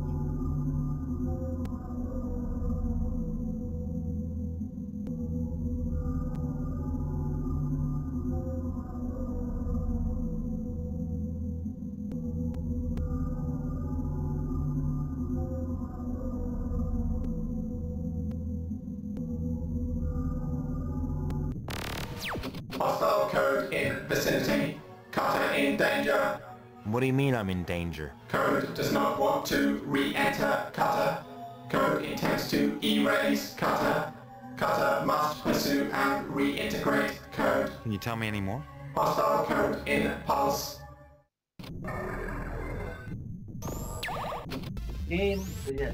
Hostile code in vicinity. Carter in danger. What do you mean I'm in danger? Code does not want to re-enter Carter. Code intends to erase Carter. Carter must pursue and reintegrate Code. Can you tell me any more? Hostile code in pulse. Game, yeah,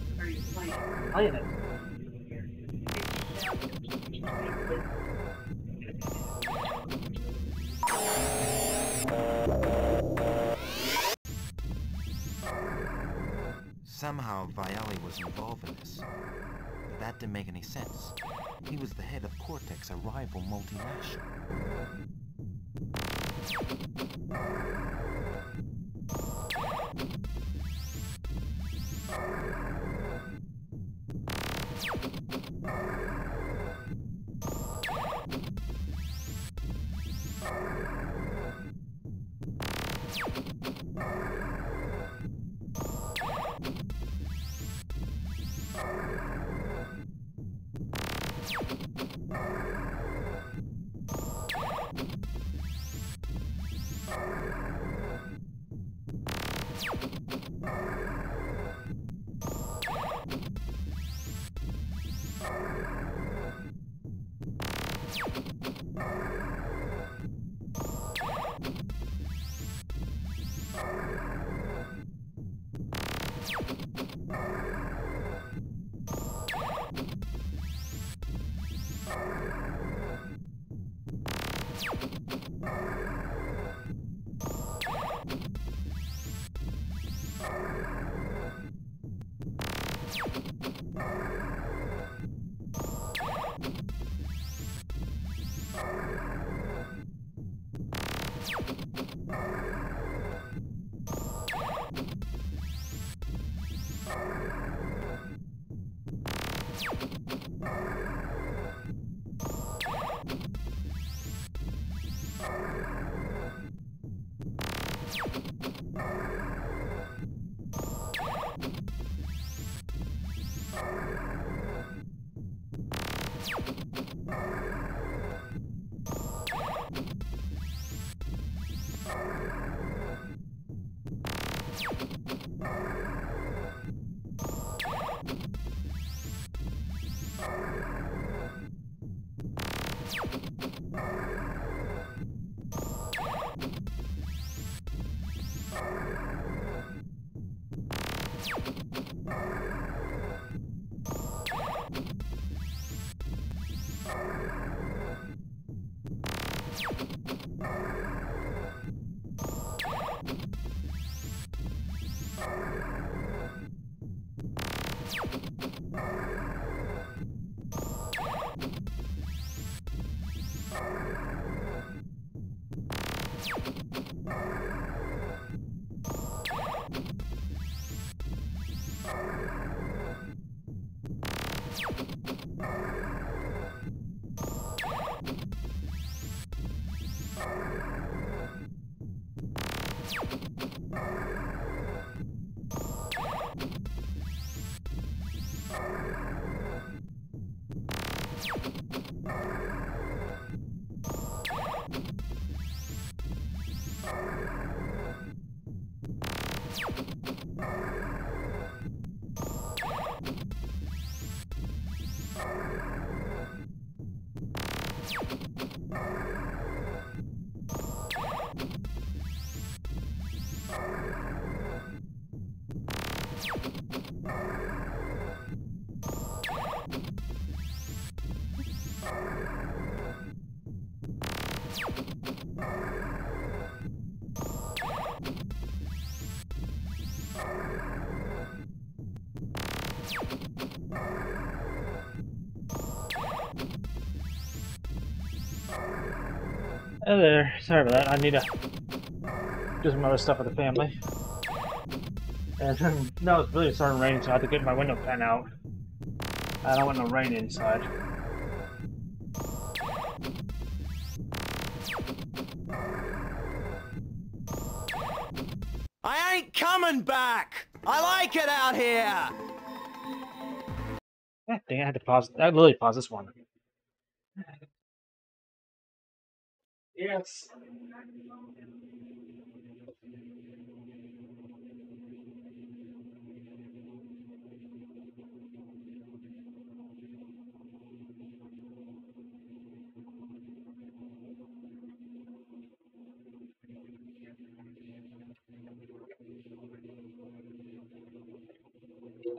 playing it. Somehow Viali was involved in this, but that didn't make any sense. He was the head of Cortex, a rival multinational. Hello there. Sorry about that. I need to do some other stuff with the family. And no, it's really starting raining, so I had to get my window pan out. I don't want no rain inside. I ain't coming back! I like it out here! God dang, I had to pause. I literally paused this one. Yes.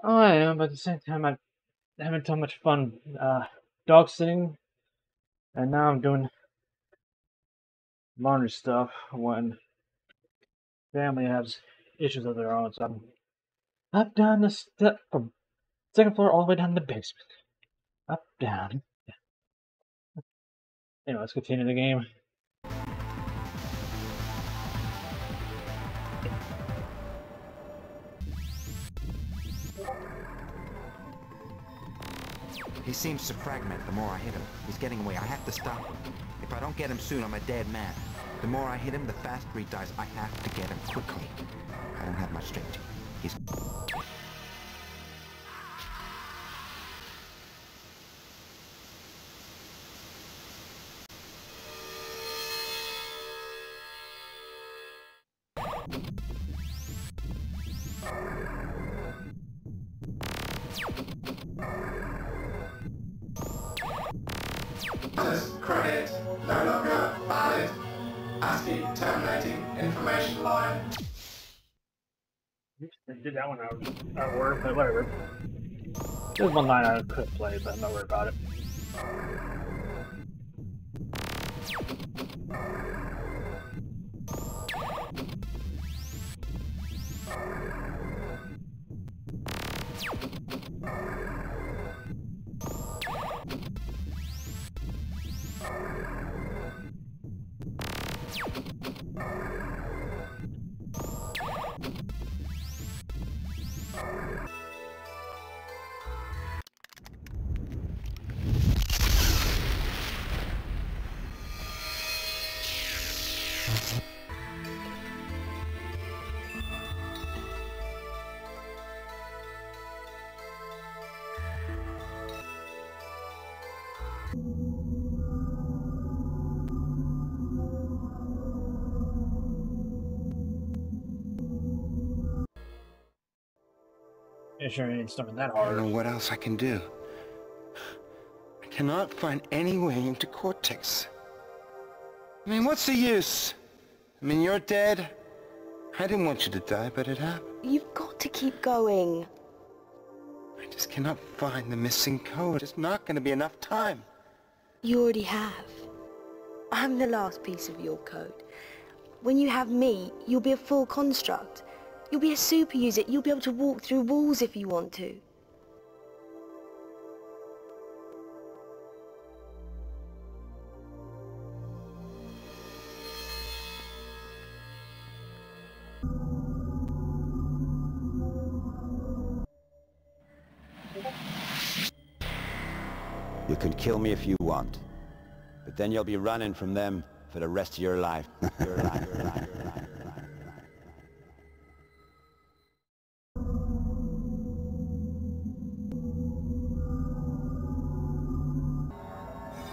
Oh, I am, but at the same time, I haven't done much fun dog sitting, and now I'm doing laundry stuff when family has issues of their own. So I'm up, down the step from second floor all the way down to the basement. Up, down. Anyway, let's continue the game. He seems to fragment the more I hit him. He's getting away. I have to stop him. If I don't get him soon, I'm a dead man. The more I hit him, the faster he dies. I have to get him quickly. I don't have much strength. He's... Credit no longer valid. ASCII terminating information line. I did that one out of word, but whatever. There's one line I could play, but I'm not worried about it. It sure ain't something that I hard. don't know what else I can do. I cannot find any way into Cortex. I mean, what's the use? I mean, you're dead. I didn't want you to die, but it happened. You've got to keep going. I just cannot find the missing code. It's not going to be enough time. You already have. I'm the last piece of your code. When you have me, you'll be a full construct. You'll be a super user. You'll be able to walk through walls if you want to. You can kill me if you want, but then you'll be running from them for the rest of your life.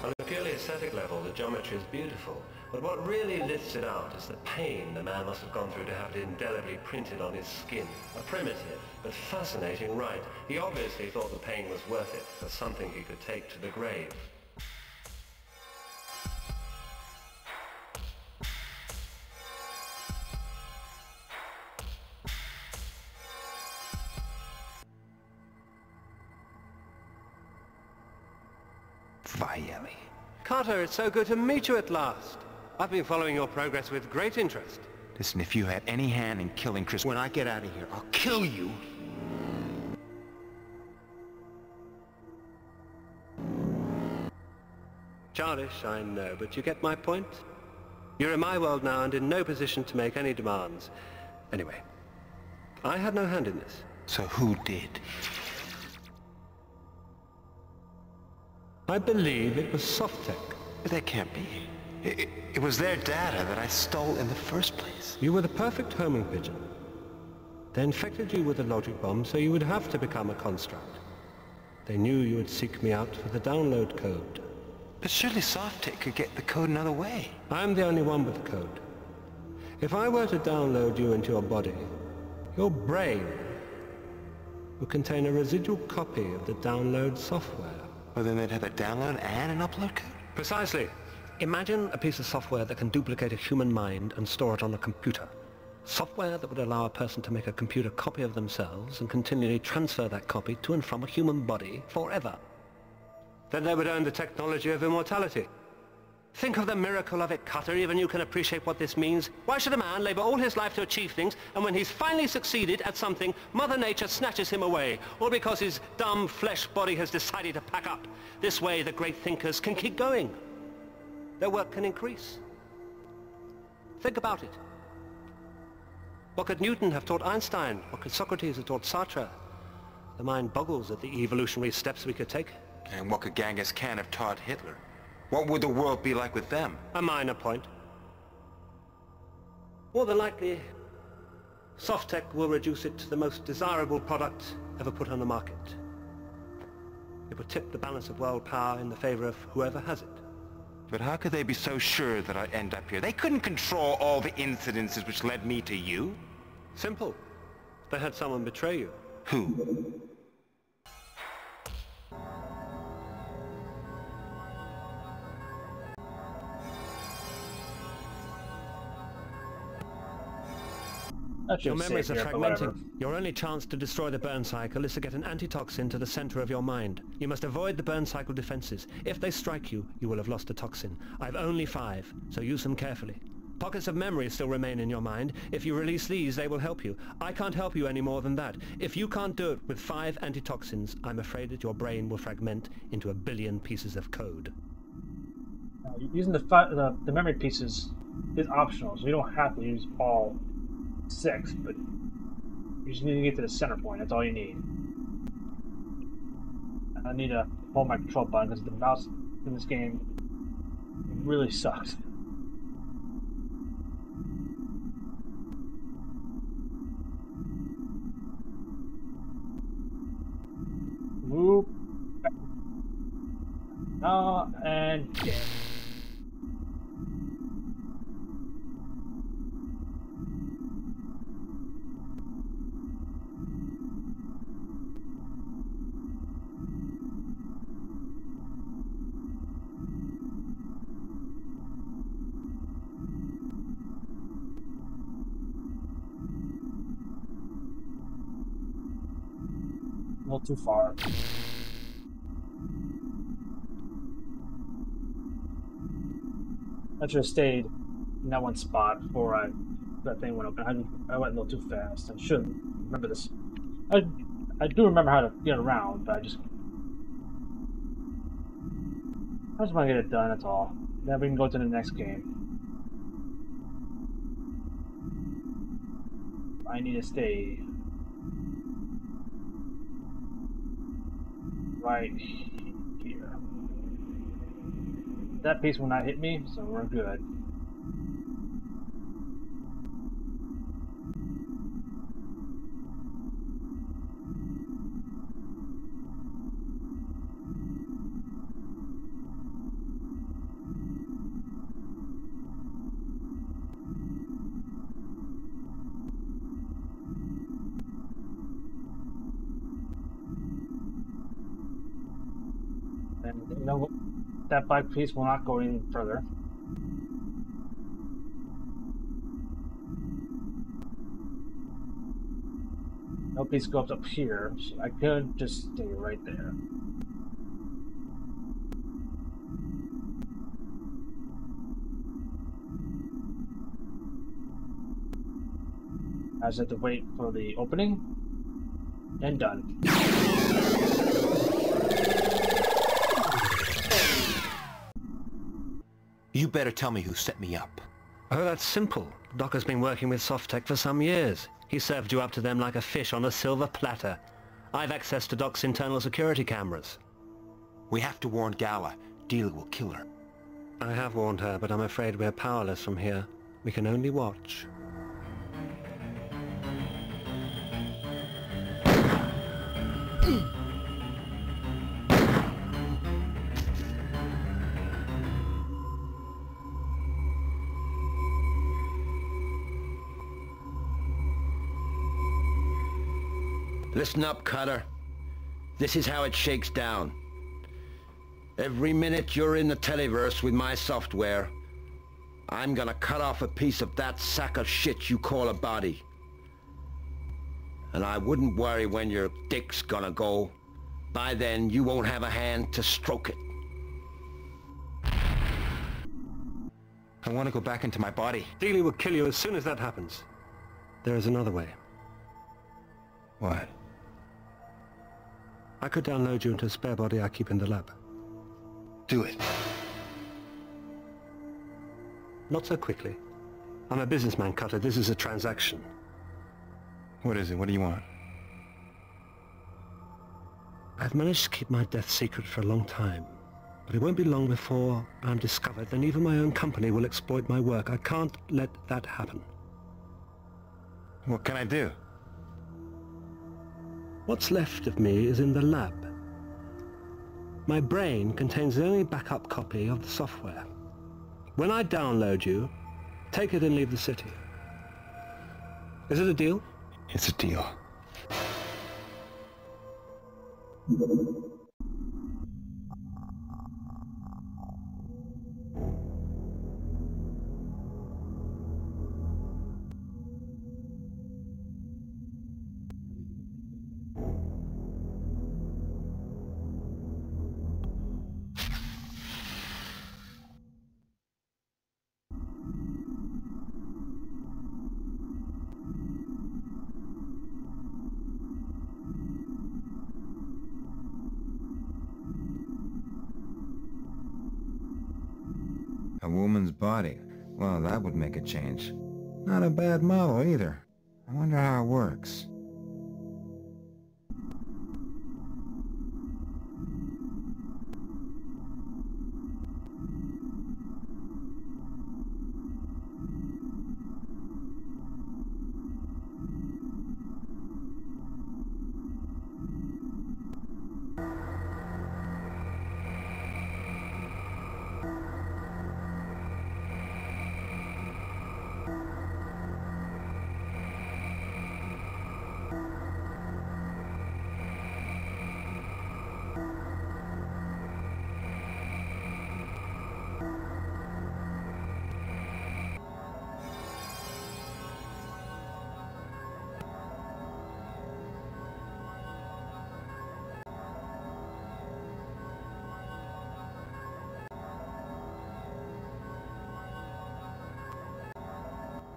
On a purely aesthetic level, the geometry is beautiful, but what really lifts it out is the pain the man must have gone through to have it indelibly printed on his skin. A primitive, but fascinating rite. He obviously thought the pain was worth it, as something he could take to the grave. Viali. Carter, it's so good to meet you at last. I've been following your progress with great interest. Listen, if you had any hand in killing Chris, when I get out of here, I'll kill you. Childish, I know, but you get my point? You're in my world now and in no position to make any demands. Anyway, I had no hand in this. So who did? I believe it was Softtech. But that can't be. It was their data that I stole in the first place. You were the perfect homing pigeon. They infected you with a logic bomb, so you would have to become a construct. They knew you would seek me out for the download code. But surely Softtech could get the code another way. I'm the only one with the code. If I were to download you into your body, your brain would contain a residual copy of the download software. Well, then they'd have a download and an upload code? Precisely. Imagine a piece of software that can duplicate a human mind and store it on a computer. Software that would allow a person to make a computer copy of themselves and continually transfer that copy to and from a human body forever. Then they would own the technology of immortality. Think of the miracle of it, Cutter. Even you can appreciate what this means. Why should a man labor all his life to achieve things, and when he's finally succeeded at something, Mother Nature snatches him away, all because his dumb flesh body has decided to pack up? This way, the great thinkers can keep going. Their work can increase. Think about it. What could Newton have taught Einstein? What could Socrates have taught Sartre? The mind boggles at the evolutionary steps we could take. And what could Genghis Khan have taught Hitler? What would the world be like with them? A minor point. More than likely, Softtech will reduce it to the most desirable product ever put on the market. It will tip the balance of world power in the favor of whoever has it. But how could they be so sure that I end up here? They couldn't control all the incidences which led me to you. Simple. They had someone betray you. Who? Your memories are fragmenting. Your only chance to destroy the burn cycle is to get an antitoxin to the center of your mind. You must avoid the burn cycle defenses. If they strike you, you will have lost the toxin. I've only 5, so use them carefully. Pockets of memory still remain in your mind. If you release these, they will help you. I can't help you any more than that. If you can't do it with 5 antitoxins, I'm afraid that your brain will fragment into 1 billion pieces of code. Using the memory pieces is optional, so you don't have to use all 6, but you just need to get to the center point. That's all you need. And I need to hold my control button because the mouse in this game really sucks. Whoop. And yeah. A little too far. I should have stayed in that one spot before that thing went open. I went a little too fast. I should remember this. I do remember how to get around, but I just want to get it done. That's all. Then we can go to the next game. I need to stay right here. That piece will not hit me, so we're good. And you know, that black piece will not go any further. No piece goes up here, so I could just stay right there. I just have to wait for the opening, and done. You better tell me who set me up. Oh, that's simple. Doc has been working with Softtech for some years. He served you up to them like a fish on a silver platter. I've access to Doc's internal security cameras. We have to warn Gala. Dealey will kill her. I have warned her, but I'm afraid we're powerless from here. We can only watch. Listen up, Cutter. This is how it shakes down. Every minute you're in the Televerse with my software, I'm gonna cut off a piece of that sack of shit you call a body. And I wouldn't worry when your dick's gonna go. By then, you won't have a hand to stroke it. I want to go back into my body. Dealey will kill you as soon as that happens. There is another way. What? I could download you into a spare body I keep in the lab. Do it. Not so quickly. I'm a businessman, Cutter. This is a transaction. What is it? What do you want? I've managed to keep my death secret for a long time. But it won't be long before I'm discovered, and even my own company will exploit my work. I can't let that happen. What can I do? What's left of me is in the lab. My brain contains the only backup copy of the software. When I download you, take it and leave the city. Is it a deal? It's a deal. A woman's body. Well, that would make a change. Not a bad model either. I wonder how it works.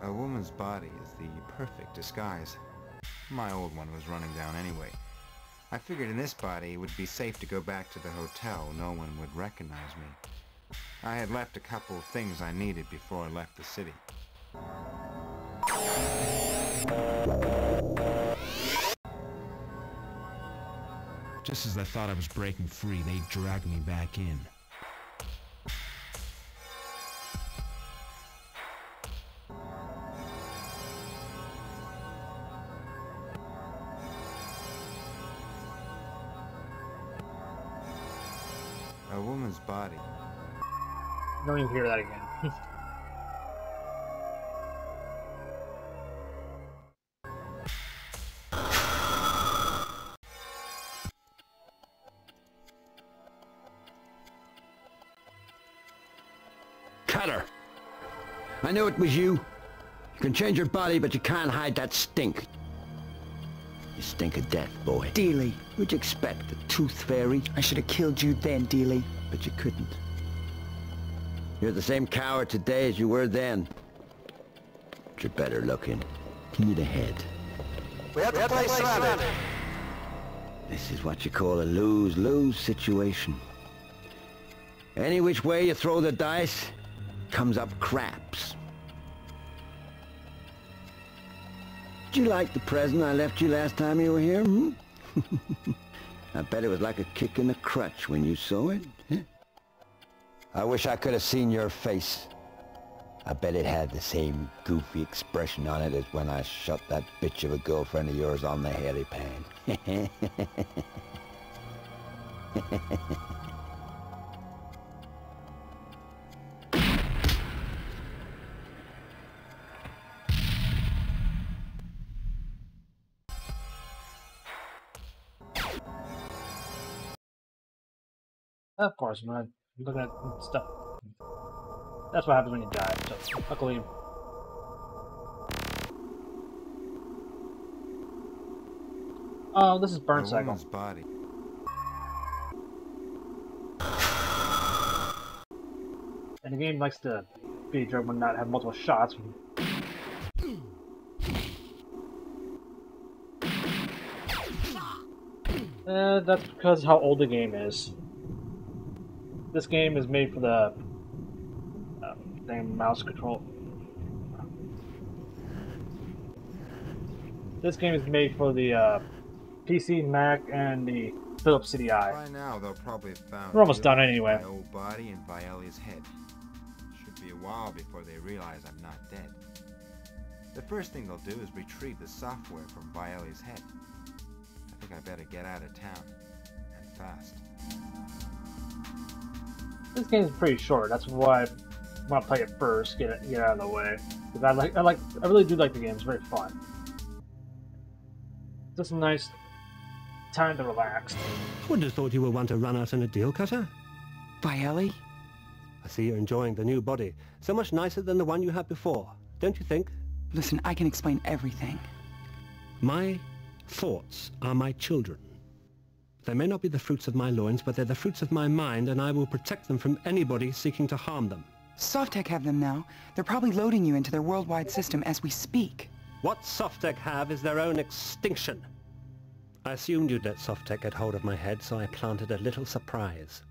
A woman's body is the perfect disguise. My old one was running down anyway. I figured in this body it would be safe to go back to the hotel. No one would recognize me. I had left a couple of things I needed before I left the city. Just as I thought I was breaking free, they dragged me back in. A woman's body. Don't even hear that again. Cutter! I knew it was you. You can change your body, but you can't hide that stink. You stink of death, boy. Dealey. What'd you expect, the Tooth Fairy? I should have killed you then, Dealey. But you couldn't. You're the same coward today as you were then. But you're better looking. Give me the head. We have to play savage. This is what you call a lose-lose situation. Any which way you throw the dice, comes up craps. Did you like the present I left you last time you were here, hmm? I bet it was like a kick in the crutch when you saw it. Huh? I wish I could have seen your face. I bet it had the same goofy expression on it as when I shot that bitch of a girlfriend of yours on the hairy pan. Of course, man. I'm looking at stuff. That's what happens when you die. So, luckily. Oh, this is Burn Cycle. Woman's body. And the game likes to be a joke when not have multiple shots. That's because how old the game is. This game is made for the damn mouse control. This game is made for the PC, Mac, and the Philips CDI. By now, they'll probably have found We're almost done anyway. my old body and Viali's head. Should be a while before they realize I'm not dead. The first thing they'll do is retrieve the software from Viali's head. I think I better get out of town, and fast. This game is pretty short. That's why I want to play it first, get out of the way. Because I really do like the game. It's very fun. Just a nice time to relax. Wouldn't have thought you would want to run out on a deal cutter. Viali? I see you're enjoying the new body. So much nicer than the one you had before, don't you think? Listen, I can explain everything. My thoughts are my children. They may not be the fruits of my loins, but they're the fruits of my mind, and I will protect them from anybody seeking to harm them. Softtech have them now. They're probably loading you into their worldwide system as we speak. What Softtech have is their own extinction. I assumed you'd let Softtech get hold of my head, so I planted a little surprise.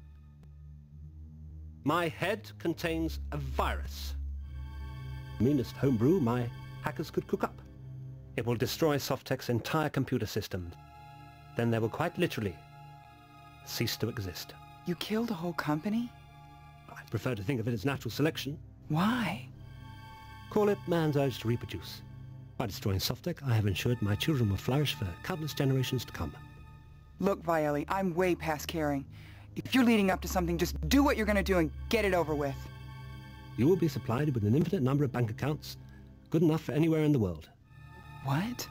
My head contains a virus. The meanest homebrew my hackers could cook up. It will destroy Softtech's entire computer system. Then they will quite literally cease to exist. You killed a whole company? I prefer to think of it as natural selection. Why? Call it man's urge to reproduce. By destroying Softtech, I have ensured my children will flourish for countless generations to come. Look, Viali, I'm way past caring. If you're leading up to something, just do what you're gonna do and get it over with. You will be supplied with an infinite number of bank accounts, good enough for anywhere in the world. What?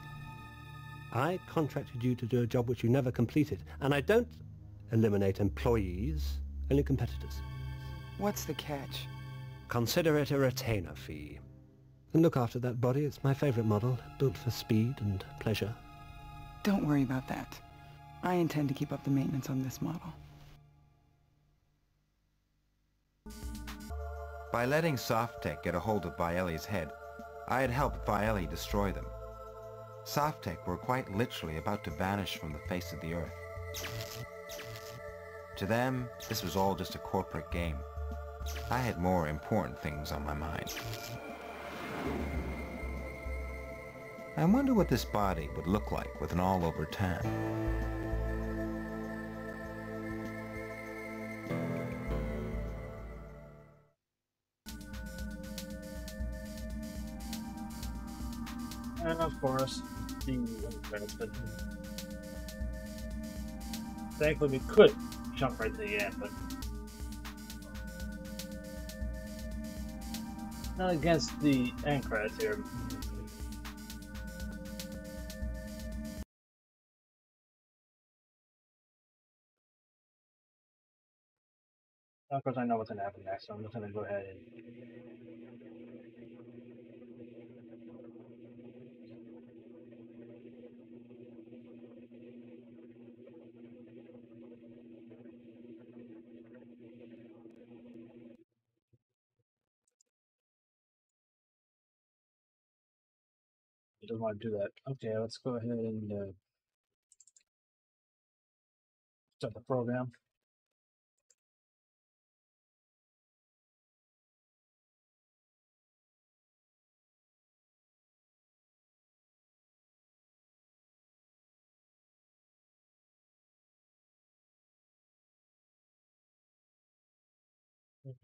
I contracted you to do a job which you never completed, and I don't eliminate employees, only competitors. What's the catch? Consider it a retainer fee. And look after that body. It's my favorite model, built for speed and pleasure. Don't worry about that. I intend to keep up the maintenance on this model. By letting Softtech get a hold of Viali's head, I had helped Viali destroy them. Softtech were quite literally about to vanish from the face of the earth. To them, this was all just a corporate game. I had more important things on my mind. I wonder what this body would look like with an all-over tan. And of course, the advancement. Thankfully, we could jump right to the end, but not against the end credits here. Of course, I know what's going to happen next, so I'm just going to go ahead and I don't want to do that. Okay, let's go ahead and start the program.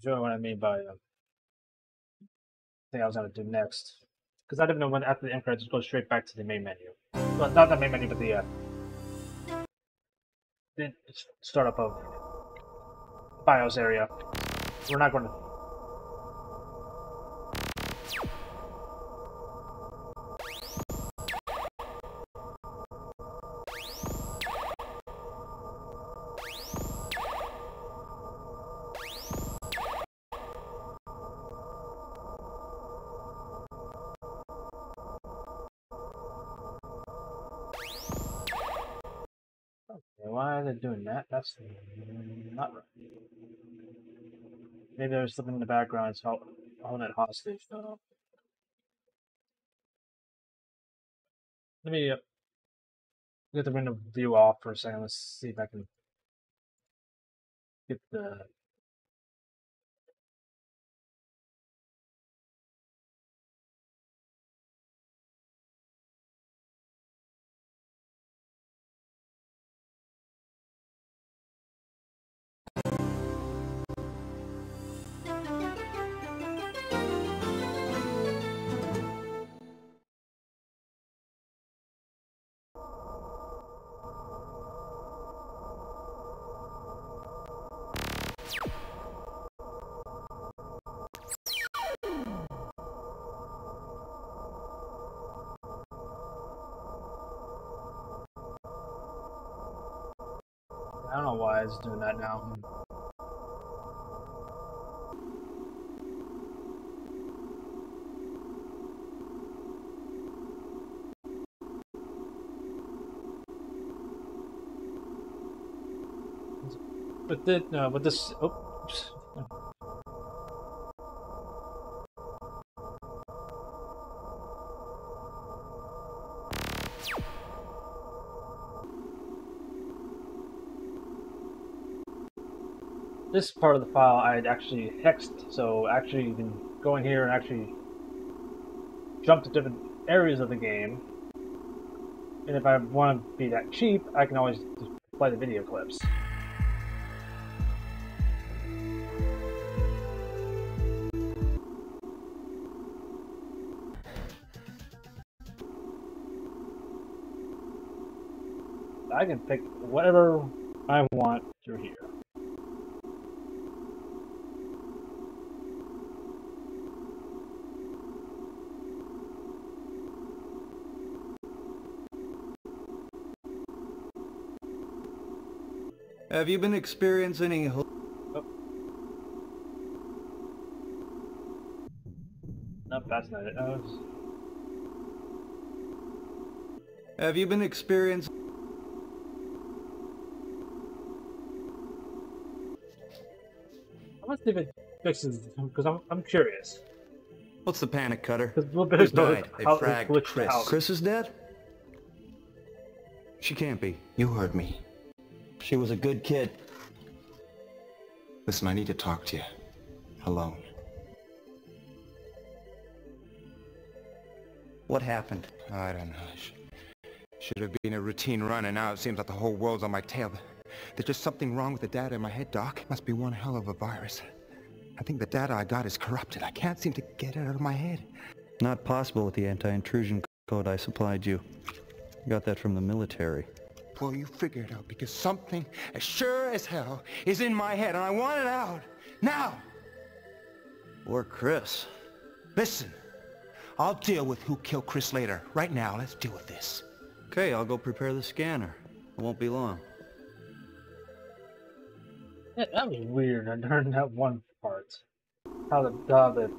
Sure what I mean by thing I was gonna do next, because I didn't know when after the end credits just go straight back to the main menu. Well, not the main menu, but the startup of BIOS area. We're not going to. Why are they doing that? That's not right. Maybe there's something in the background that's holding it hostage. Let me get the window view off for a second. Let's see if I can get the. I don't know why it's doing that now. But this. Oops. This part of the file I had actually hexed, so actually you can go in here and actually jump to different areas of the game. And if I want to be that cheap, I can always just play the video clips. I can pick whatever I want through here. Have you been experiencing any... Nope, that's not it. Have you been experiencing... I must see if it fixes, because I'm curious. What's the panic, Cutter? Who's died? They fragged Chris. Chris is dead? She can't be. You heard me. She was a good kid. Listen, I need to talk to you. Alone. What happened? I don't know. Should have been a routine run, and now it seems like the whole world's on my tail. There's just something wrong with the data in my head, Doc. Must be one hell of a virus. I think the data I got is corrupted. I can't seem to get it out of my head. Not possible with the anti-intrusion code I supplied you. Got that from the military. Well, you figure it out, because something as sure as hell is in my head, and I want it out. Now! Or Chris. Listen, I'll deal with who killed Chris later. Right now, let's deal with this. Okay, I'll go prepare the scanner. It won't be long. Yeah, that was weird. I learned that one part. How the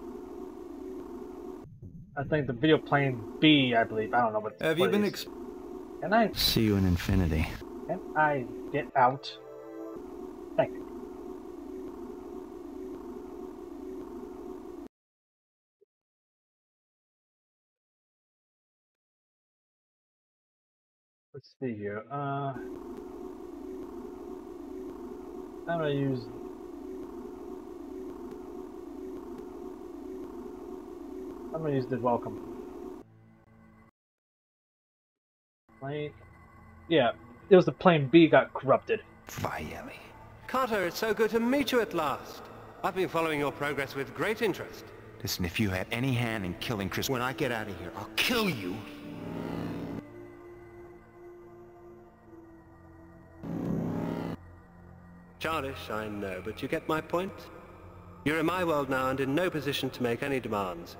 I think the video playing B, I believe. I don't know what. Have you been? Can I see you in infinity? Can I get out? Thank you. Let's see here. I'm gonna use. I'm gonna use the welcome. Plane. Yeah, it was the plane B got corrupted. Finally. Carter, it's so good to meet you at last. I've been following your progress with great interest. Listen, if you had any hand in killing Chris, when I get out of here, I'll kill you. Childish, I know, but you get my point? You're in my world now and in no position to make any demands.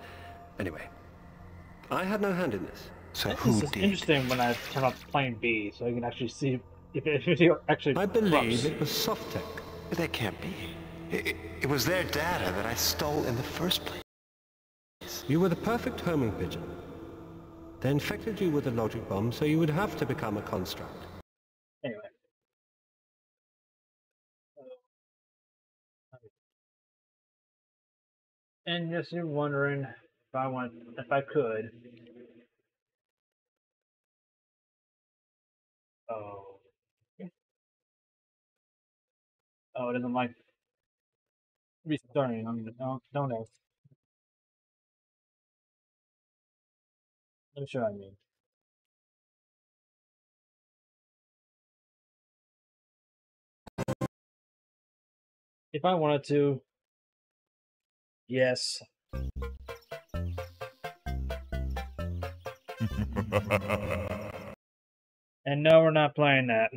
Anyway, I had no hand in this. So this is interesting when I turn off plane B, so I can actually see if it actually I believe corrupts. it was Softtech. But that can't be. It was their data that I stole in the first place. You were the perfect homing pigeon. They infected you with a logic bomb, so you would have to become a construct. Anyway. And yes, you're wondering if I could. Oh. Oh, it doesn't like restarting. Don't know. I'm sure I mean. If I wanted to, yes. And no, we're not playing that.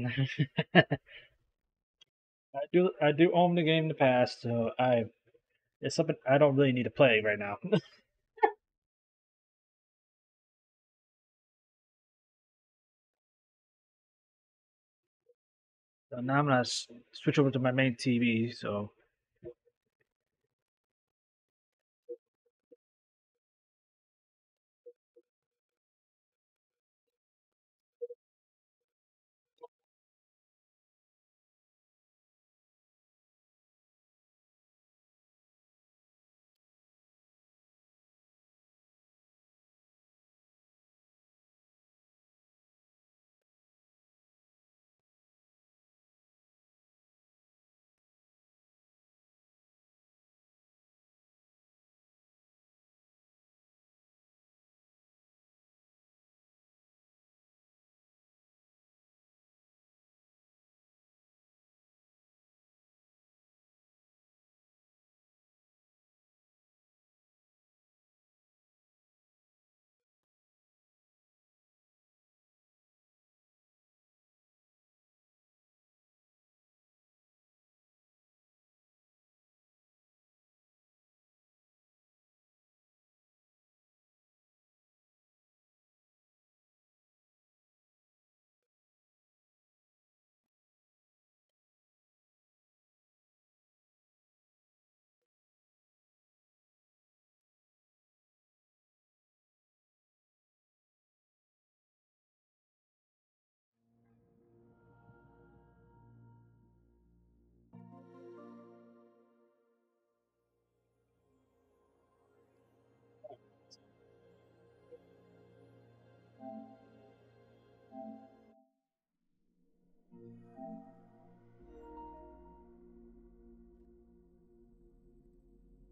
I do own the game in the past, so it's something I don't really need to play right now. So now I'm gonna switch over to my main TV. So.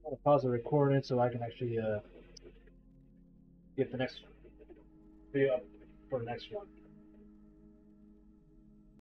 I'm gonna pause the recording so I can actually get the next video up for the next one.